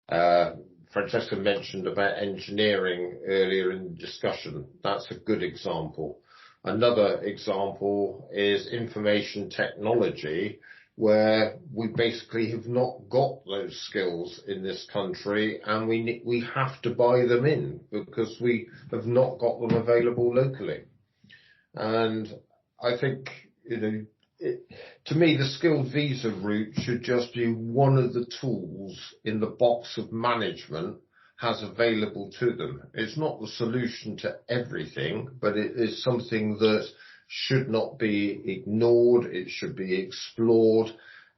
Francesca mentioned about engineering earlier in the discussion. That's a good example. Another example is information technology, where we basically have not got those skills in this country, and we have to buy them in because we have not got them available locally. And I think, to me, the skilled visa route should just be one of the tools in the box of management has available to them. It's not the solution to everything, but it is something that should not be ignored. It should be explored.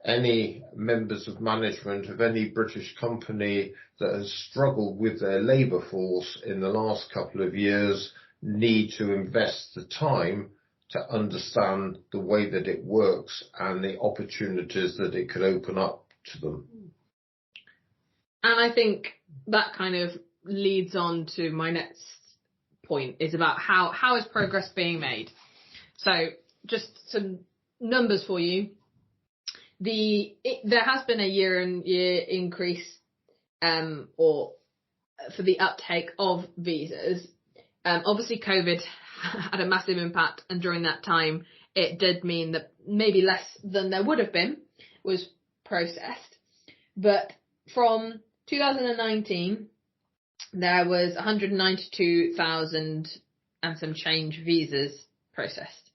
Any members of management of any British company that has struggled with their labour force in the last couple of years need to invest the time to understand the way that it works and the opportunities that it could open up to them. And I think that kind of leads on to my next point, is about how is progress being made. So just some numbers for you. There has been a year-on-year increase or for the uptake of visas. Obviously, COVID had a massive impact, and during that time, it did mean that maybe less than there would have been was processed. But from 2019, there was 192,000 and some change visas processed.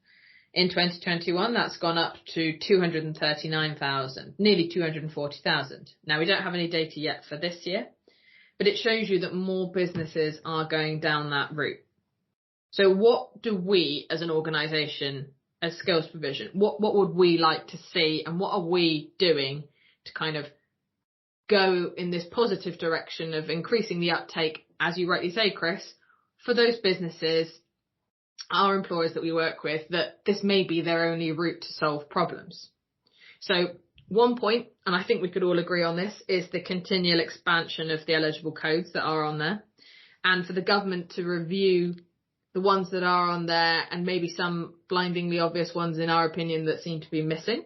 In 2021, that's gone up to 239,000, nearly 240,000. Now, we don't have any data yet for this year, but it shows you that more businesses are going down that route. So what do we as an organisation, as Skills Provision, what would we like to see, and what are we doing to kind of go in this positive direction of increasing the uptake, as you rightly say, Chris, for those businesses our employers that we work with that this may be their only route to solve problems. So one point, and I think we could all agree on this, is the continual expansion of the eligible codes that are on there, and for the government to review the ones that are on there and maybe some blindingly obvious ones in our opinion that seem to be missing.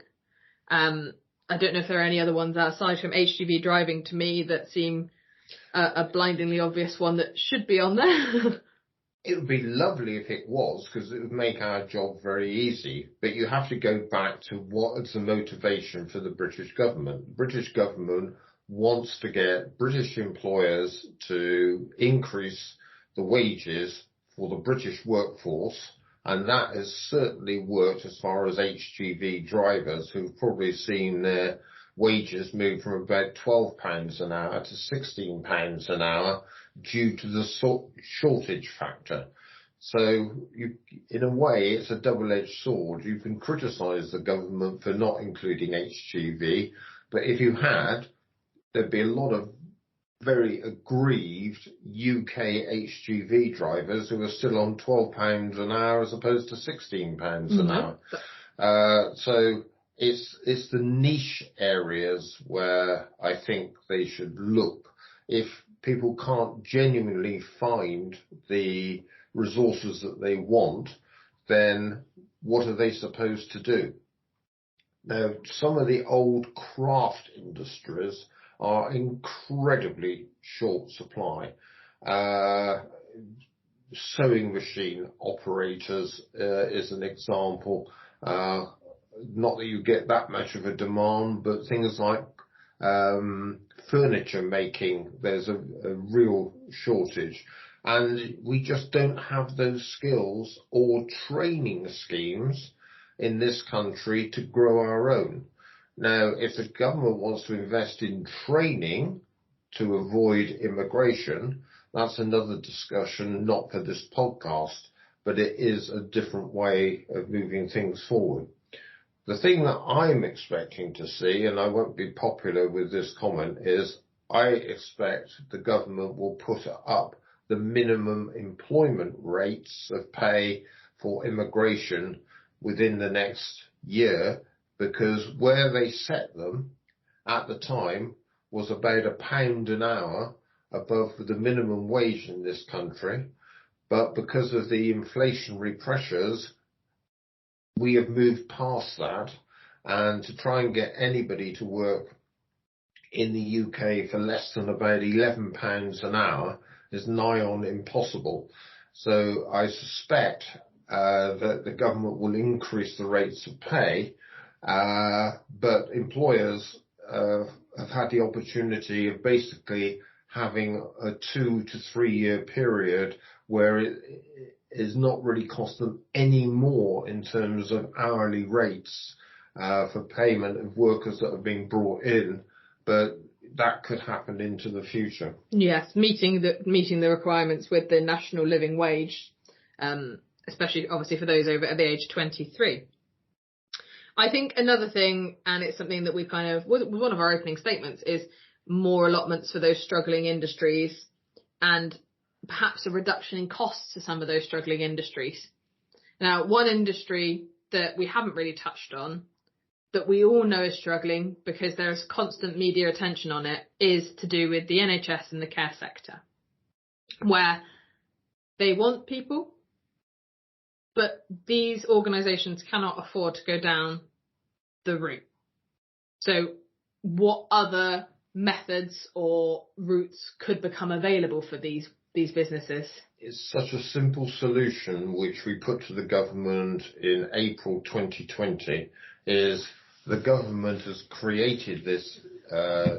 I don't know if there are any other ones outside from HGV driving to me that seem a blindingly obvious one that should be on there. It would be lovely if it was, because it would make our job very easy. But you have to go back to what is the motivation for the British government. The British government wants to get British employers to increase the wages for the British workforce, and that has certainly worked as far as HGV drivers, who've probably seen their wages move from about £12 an hour to £16 an hour due to the shortage factor. So in a way, it's a double-edged sword. You can criticise the government for not including HGV, but if you had, there'd be a lot of very aggrieved UK HGV drivers who are still on £12 an hour as opposed to £16 an hour. So it's the niche areas where I think they should look. If people can't genuinely find the resources that they want, then what are they supposed to do? Now, some of the old craft industries are incredibly short supply. Sewing machine operators is an example. Not that you get that much of a demand, but things like furniture making, there's a real shortage. And we just don't have those skills or training schemes in this country to grow our own. Now, if the government wants to invest in training to avoid immigration, that's another discussion, not for this podcast, but it is a different way of moving things forward. The thing that I'm expecting to see, and I won't be popular with this comment, is I expect the government will put up the minimum employment rates of pay for immigration within the next year, because where they set them at the time was about £1 an hour above the minimum wage in this country. But because of the inflationary pressures, we have moved past that, and to try and get anybody to work in the UK for less than about £11 an hour is nigh on impossible. So I suspect that the government will increase the rates of pay, but employers have had the opportunity of basically having a 2 to 3 year period where it is not really cost them any more in terms of hourly rates for payment of workers that are being brought in, but that could happen into the future. Yes, meeting the requirements with the national living wage, especially obviously for those over at the age of 23. I think another thing, and it's something that we kind of, was one of our opening statements, is more allotments for those struggling industries and perhaps a reduction in costs to some of those struggling industries. Now, one industry that we haven't really touched on, that we all know is struggling because there's constant media attention on it, is to do with the NHS and the care sector, where they want people, but these organisations cannot afford to go down the route. So what other methods or routes could become available for these businesses? It's such a simple solution which we put to the government in April 2020, is the government has created this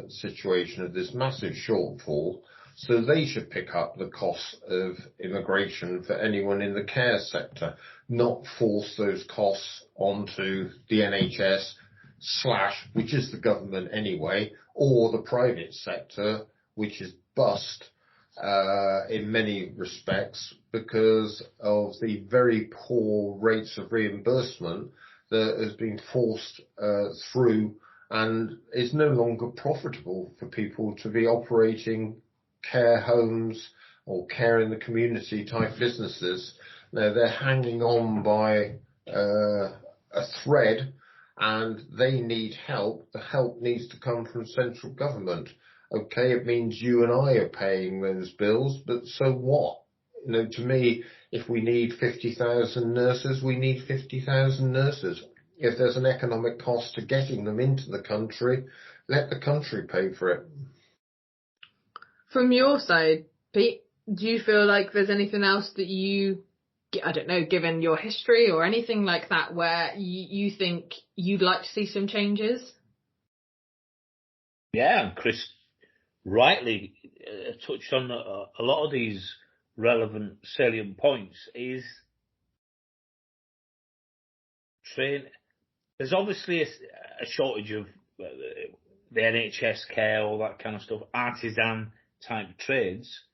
situation of this massive shortfall, so they should pick up the cost of immigration for anyone in the care sector, not force those costs onto the NHS / which is the government anyway, or the private sector, which is bust in many respects because of the very poor rates of reimbursement that has been forced through, and is no longer profitable for people to be operating care homes or care in the community type businesses. Now they're hanging on by a thread, and they need help. The help needs to come from central government. Okay, it means you and I are paying those bills, but so what? To me, if we need 50,000 nurses, we need 50,000 nurses. If there's an economic cost to getting them into the country, let the country pay for it. From your side, Pete, do you feel like there's anything else that you, I don't know, given your history or anything like that, where you think you'd like to see some changes? Yeah, and Chris rightly touched on a lot of these relevant, salient points. Is there's obviously a shortage of the NHS care, all that kind of stuff, artisan type trades.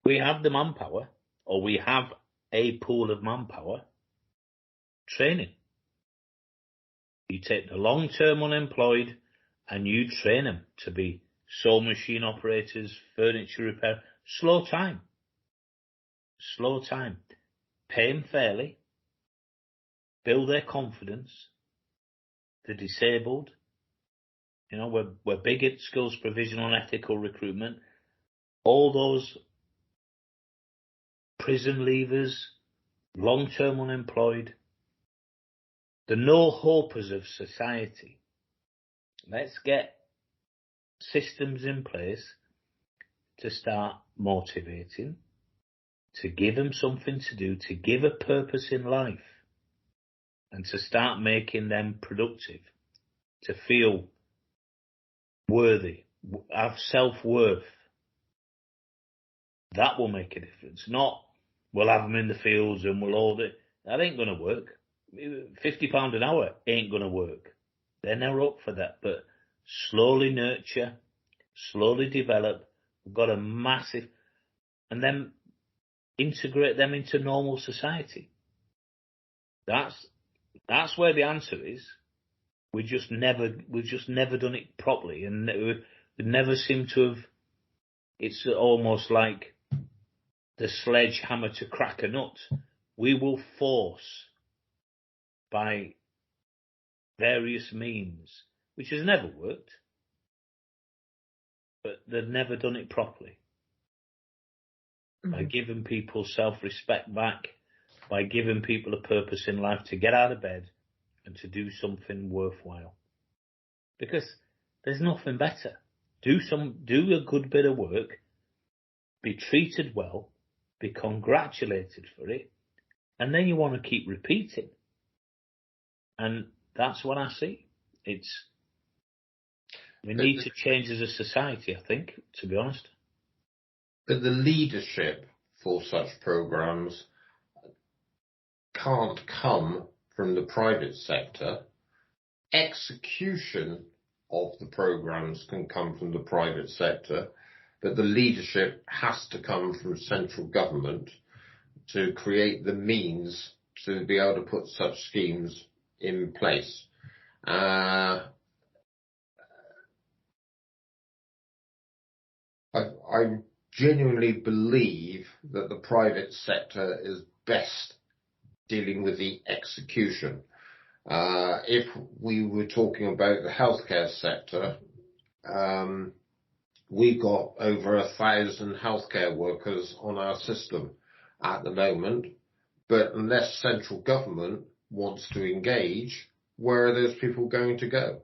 We have the manpower, or we have a pool of manpower. Training. You take the long-term unemployed and you train them to be sewing machine operators, furniture repair. Slow time. Pay them fairly. Build their confidence. The disabled. We're big at skills provision on ethical recruitment. All those prison leavers, long-term unemployed, the no-hopers of society. Let's get systems in place to start motivating, to give them something to do, to give a purpose in life, and to start making them productive, to feel worthy, have self-worth. That will make a difference. Not, we'll have them in the fields and we'll hold it. That ain't going to work. £50 an hour ain't going to work. They're never up for that. But slowly nurture, slowly develop. We've got a massive, and then integrate them into normal society. That's where the answer is. We've just never done it properly, and we never seem to have. It's almost like the sledgehammer to crack a nut. We will force by various means, which has never worked, but they've never done it properly. Mm-hmm. By giving people self-respect back, by giving people a purpose in life to get out of bed and to do something worthwhile. Because there's nothing better. Do a good bit of work, be treated well, be congratulated for it, and then you want to keep repeating. And that's what I see. We need to change as a society, I think, to be honest. But the leadership for such programs can't come from the private sector. Execution of the programs can come from the private sector, but the leadership has to come from central government to create the means to be able to put such schemes in place. I genuinely believe that the private sector is best dealing with the execution. If we were talking about the healthcare sector, we've got over 1,000 healthcare workers on our system at the moment, but unless central government wants to engage, where are those people going to go?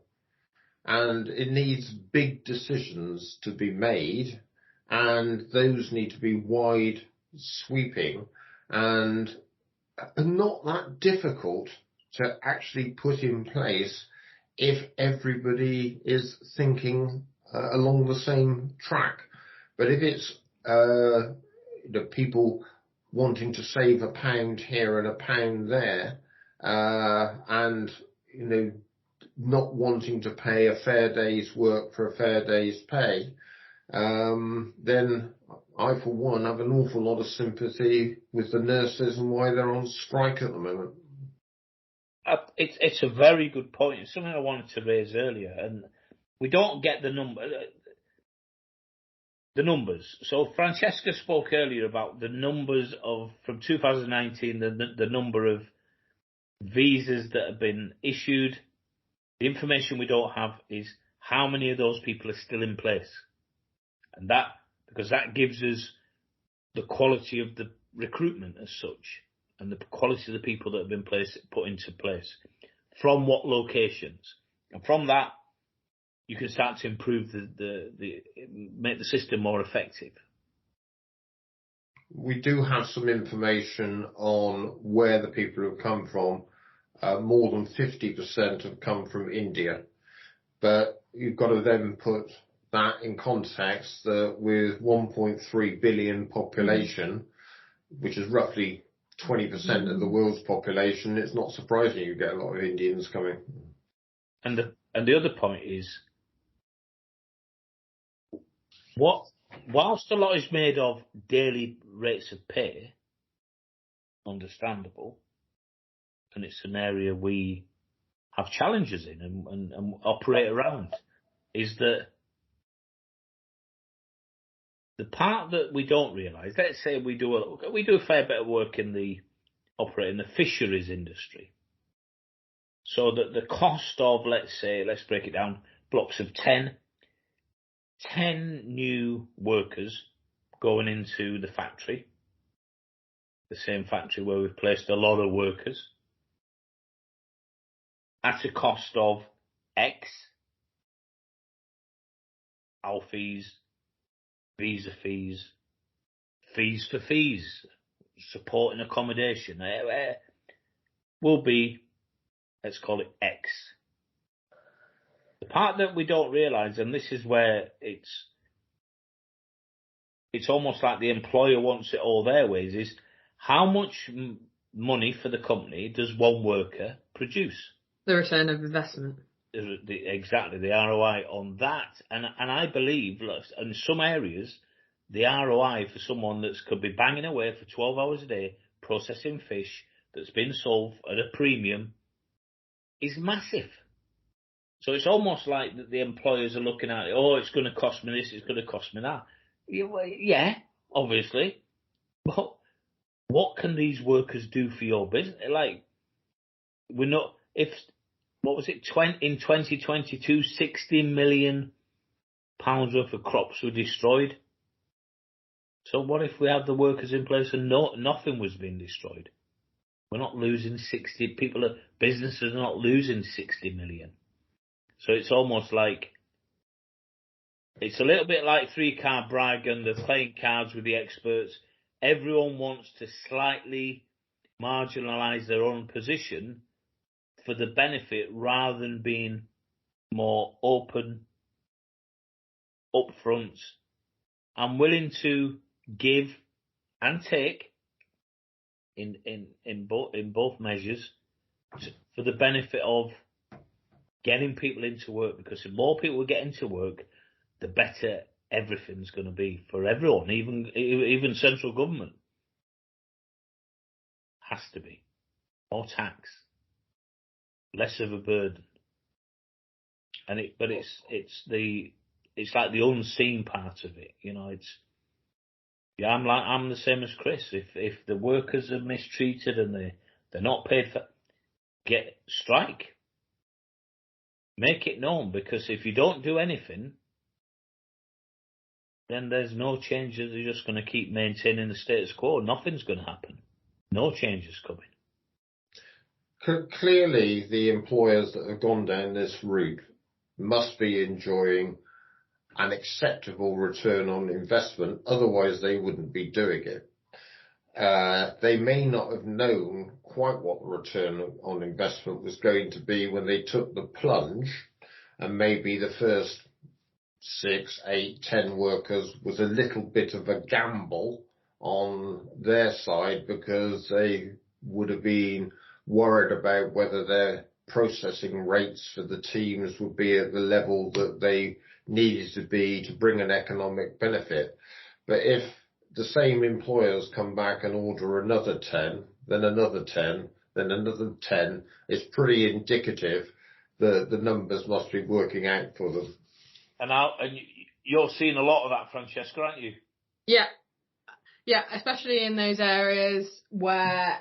And it needs big decisions to be made, and those need to be wide sweeping and not that difficult to actually put in place if everybody is thinking along the same track. But if it's the people wanting to save £1 here and £1 there, and not wanting to pay a fair day's work for a fair day's pay, then I, for one, have an awful lot of sympathy with the nurses and why they're on strike at the moment. It's a very good point. It's something I wanted to raise earlier, and we don't get the number. the numbers. So Francesca spoke earlier about the numbers from 2019, the number of visas that have been issued. The information we don't have is how many of those people are still in place. And because that gives us the quality of the recruitment as such, and the quality of the people that have been put into place, from what locations. And from that, you can start to improve make the system more effective. We do have some information on where the people have come from. More than 50% have come from India. But you've got to then put that in context that with 1.3 billion population, which is roughly 20% of the world's population, it's not surprising you get a lot of Indians coming. And the other point is, whilst a lot is made of daily rates of pay, understandable, and it's an area we have challenges in and operate around, is that the part that we don't realise, let's say we do a fair bit of work in the fisheries industry, so that the cost of, let's break it down, blocks of 10 new workers going into the factory, the same factory where we've placed a lot of workers, at a cost of X, our fees, visa fees, fees for fees, support and accommodation, will be, let's call it X. The part that we don't realise, and this is where it's almost like the employer wants it all their ways, is how much money for the company does one worker produce? The return of investment. Exactly, the ROI on that. And I believe, look, in some areas, the ROI for someone that could be banging away for 12 hours a day, processing fish that's been sold at a premium, is massive. So it's almost like that the employers are looking at it, it's going to cost me this, it's going to cost me that. Yeah, obviously. But what can these workers do for your business? Like, we're not, what was it, in 2022, 60 million pounds worth of crops were destroyed. So what if we had the workers in place and nothing was being destroyed? We're not losing businesses are not losing 60 million. So it's almost like, it's a little bit like three-card brag, and they're playing cards with the experts. Everyone wants to slightly marginalise their own position for the benefit, rather than being more open, upfront, and willing to give and take in both measures for the benefit of getting people into work. Because the more people get into work, the better everything's going to be for everyone, even central government. Has to be more tax, less of a burden, and it's like the unseen part of it. I'm the same as Chris. If the workers are mistreated and they're not paid for, strike. Make it known, because if you don't do anything, then there's no changes. You're just going to keep maintaining the status quo. Nothing's going to happen. No changes coming. Clearly, the employers that have gone down this route must be enjoying an acceptable return on investment. Otherwise, they wouldn't be doing it. They may not have known quite what the return on investment was going to be when they took the plunge, and maybe the first 6, 8, 10 workers was a little bit of a gamble on their side, because they would have been worried about whether their processing rates for the teams would be at the level that they needed to be to bring an economic benefit. But if the same employers come back and order another 10, then another 10, then another 10, it's pretty indicative that the numbers must be working out for them. And you're seeing a lot of that, Francesca, aren't you? Yeah, especially in those areas where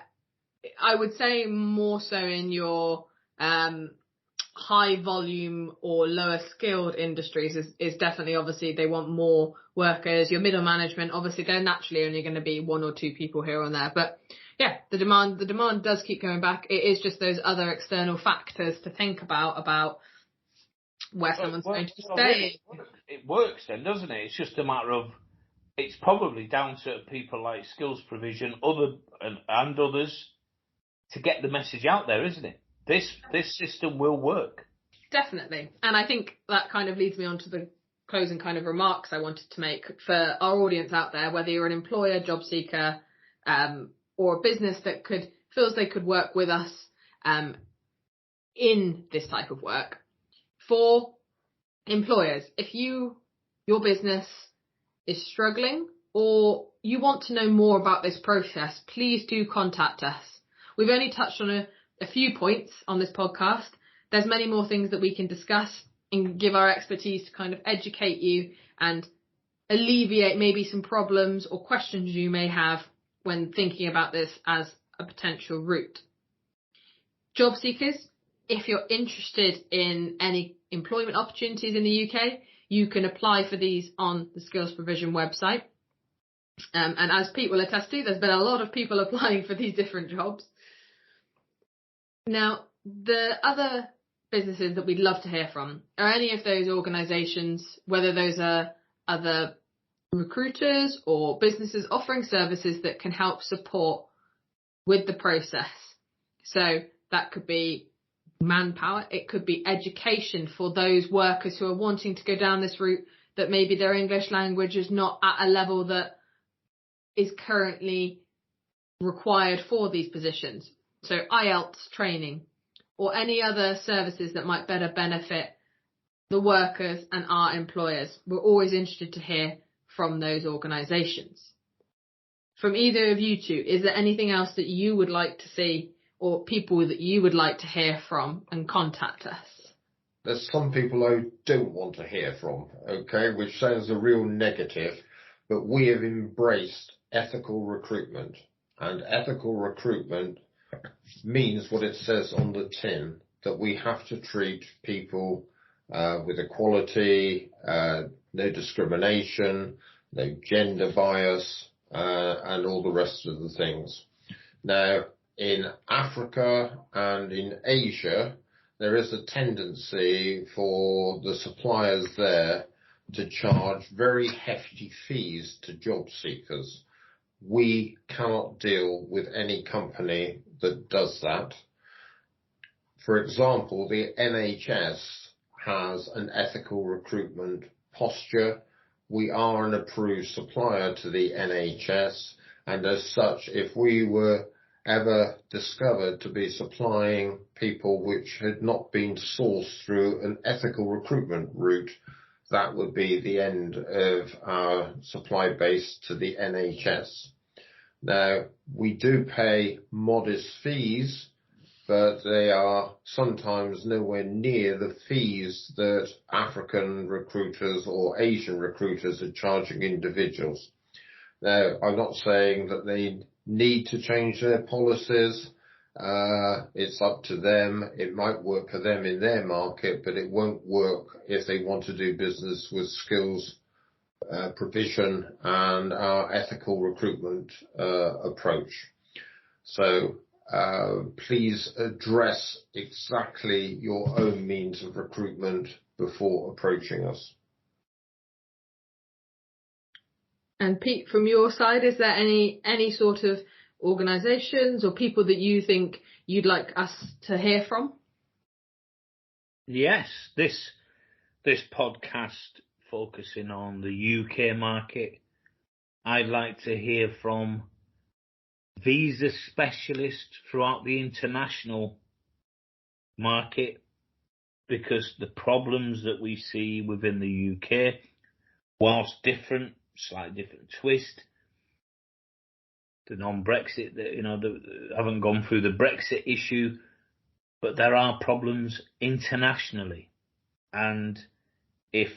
I would say more so in your high volume or lower skilled industries is definitely, obviously they want more workers. Your middle management, obviously they're naturally only going to be one or two people here and there. But yeah, the demand does keep going back. It is just those other external factors to think about where someone's going to stay. It works then, doesn't it? It's just a matter of, it's probably down to people like skills provision, and others to get the message out there, isn't it? This system will work. Definitely. And I think that kind of leads me on to the closing kind of remarks I wanted to make for our audience out there, whether you're an employer, job seeker, or a business that feels they could work with us in this type of work. For employers, if your business is struggling or you want to know more about this process, please do contact us. We've only touched on a few points on this podcast. There's many more things that we can discuss and give our expertise to kind of educate you and alleviate maybe some problems or questions you may have when thinking about this as a potential route. Job seekers, if you're interested in any employment opportunities in the UK, you can apply for these on the Skills Provision website. And as Pete will attest to, there's been a lot of people applying for these different jobs. Now, the other businesses that we'd love to hear from are any of those organisations, whether those are other recruiters or businesses offering services that can help support with the process. So that could be manpower, it could be education for those workers who are wanting to go down this route, that maybe their English language is not at a level that is currently required for these positions. So IELTS training or any other services that might better benefit the workers and our employers. We're always interested to hear from those organisations. From either of you two, is there anything else that you would like to see or people that you would like to hear from and contact us? There's some people I don't want to hear from, okay, which sounds a real negative, but we have embraced ethical recruitment, and ethical recruitment means what it says on the tin, that we have to treat people with equality, no discrimination, no gender bias, and all the rest of the things. Now, in Africa and in Asia, there is a tendency for the suppliers there to charge very hefty fees to job seekers. We cannot deal with any company that does that. For example, the NHS has an ethical recruitment posture. We are an approved supplier to the NHS, and as such, if we were ever discovered to be supplying people which had not been sourced through an ethical recruitment route, that would be the end of our supply base to the NHS. Now, we do pay modest fees, but they are sometimes nowhere near the fees that African recruiters or Asian recruiters are charging individuals. Now, I'm not saying that they need to change their policies. It's up to them. It might work for them in their market, but it won't work if they want to do business with skills provision and our ethical recruitment approach. So please address exactly your own means of recruitment before approaching us. And Pete, from your side, is there any sort of organisations or people that you think you'd like us to hear from? Yes, this podcast focusing on the UK market, I'd like to hear from visa specialists throughout the international market, because the problems that we see within the UK, whilst different, slightly different twist, the non-Brexit, haven't gone through the Brexit issue, but there are problems internationally. And if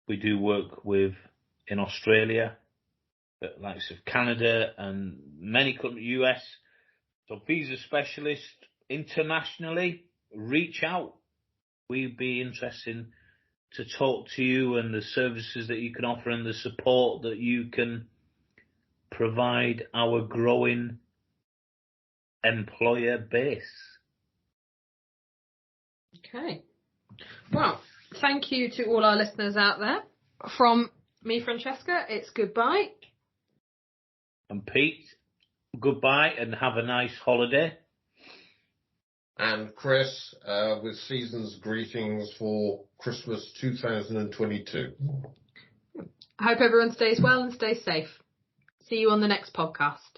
We do work with in Australia, the likes of Canada and many countries, US. So visa specialists internationally, reach out. We'd be interested to talk to you and the services that you can offer and the support that you can provide our growing employer base. Okay. Well, thank you to all our listeners out there. From me, Francesca, it's goodbye. And Pete, goodbye and have a nice holiday. And Chris, with season's greetings for Christmas 2022. I hope everyone stays well and stays safe. See you on the next podcast.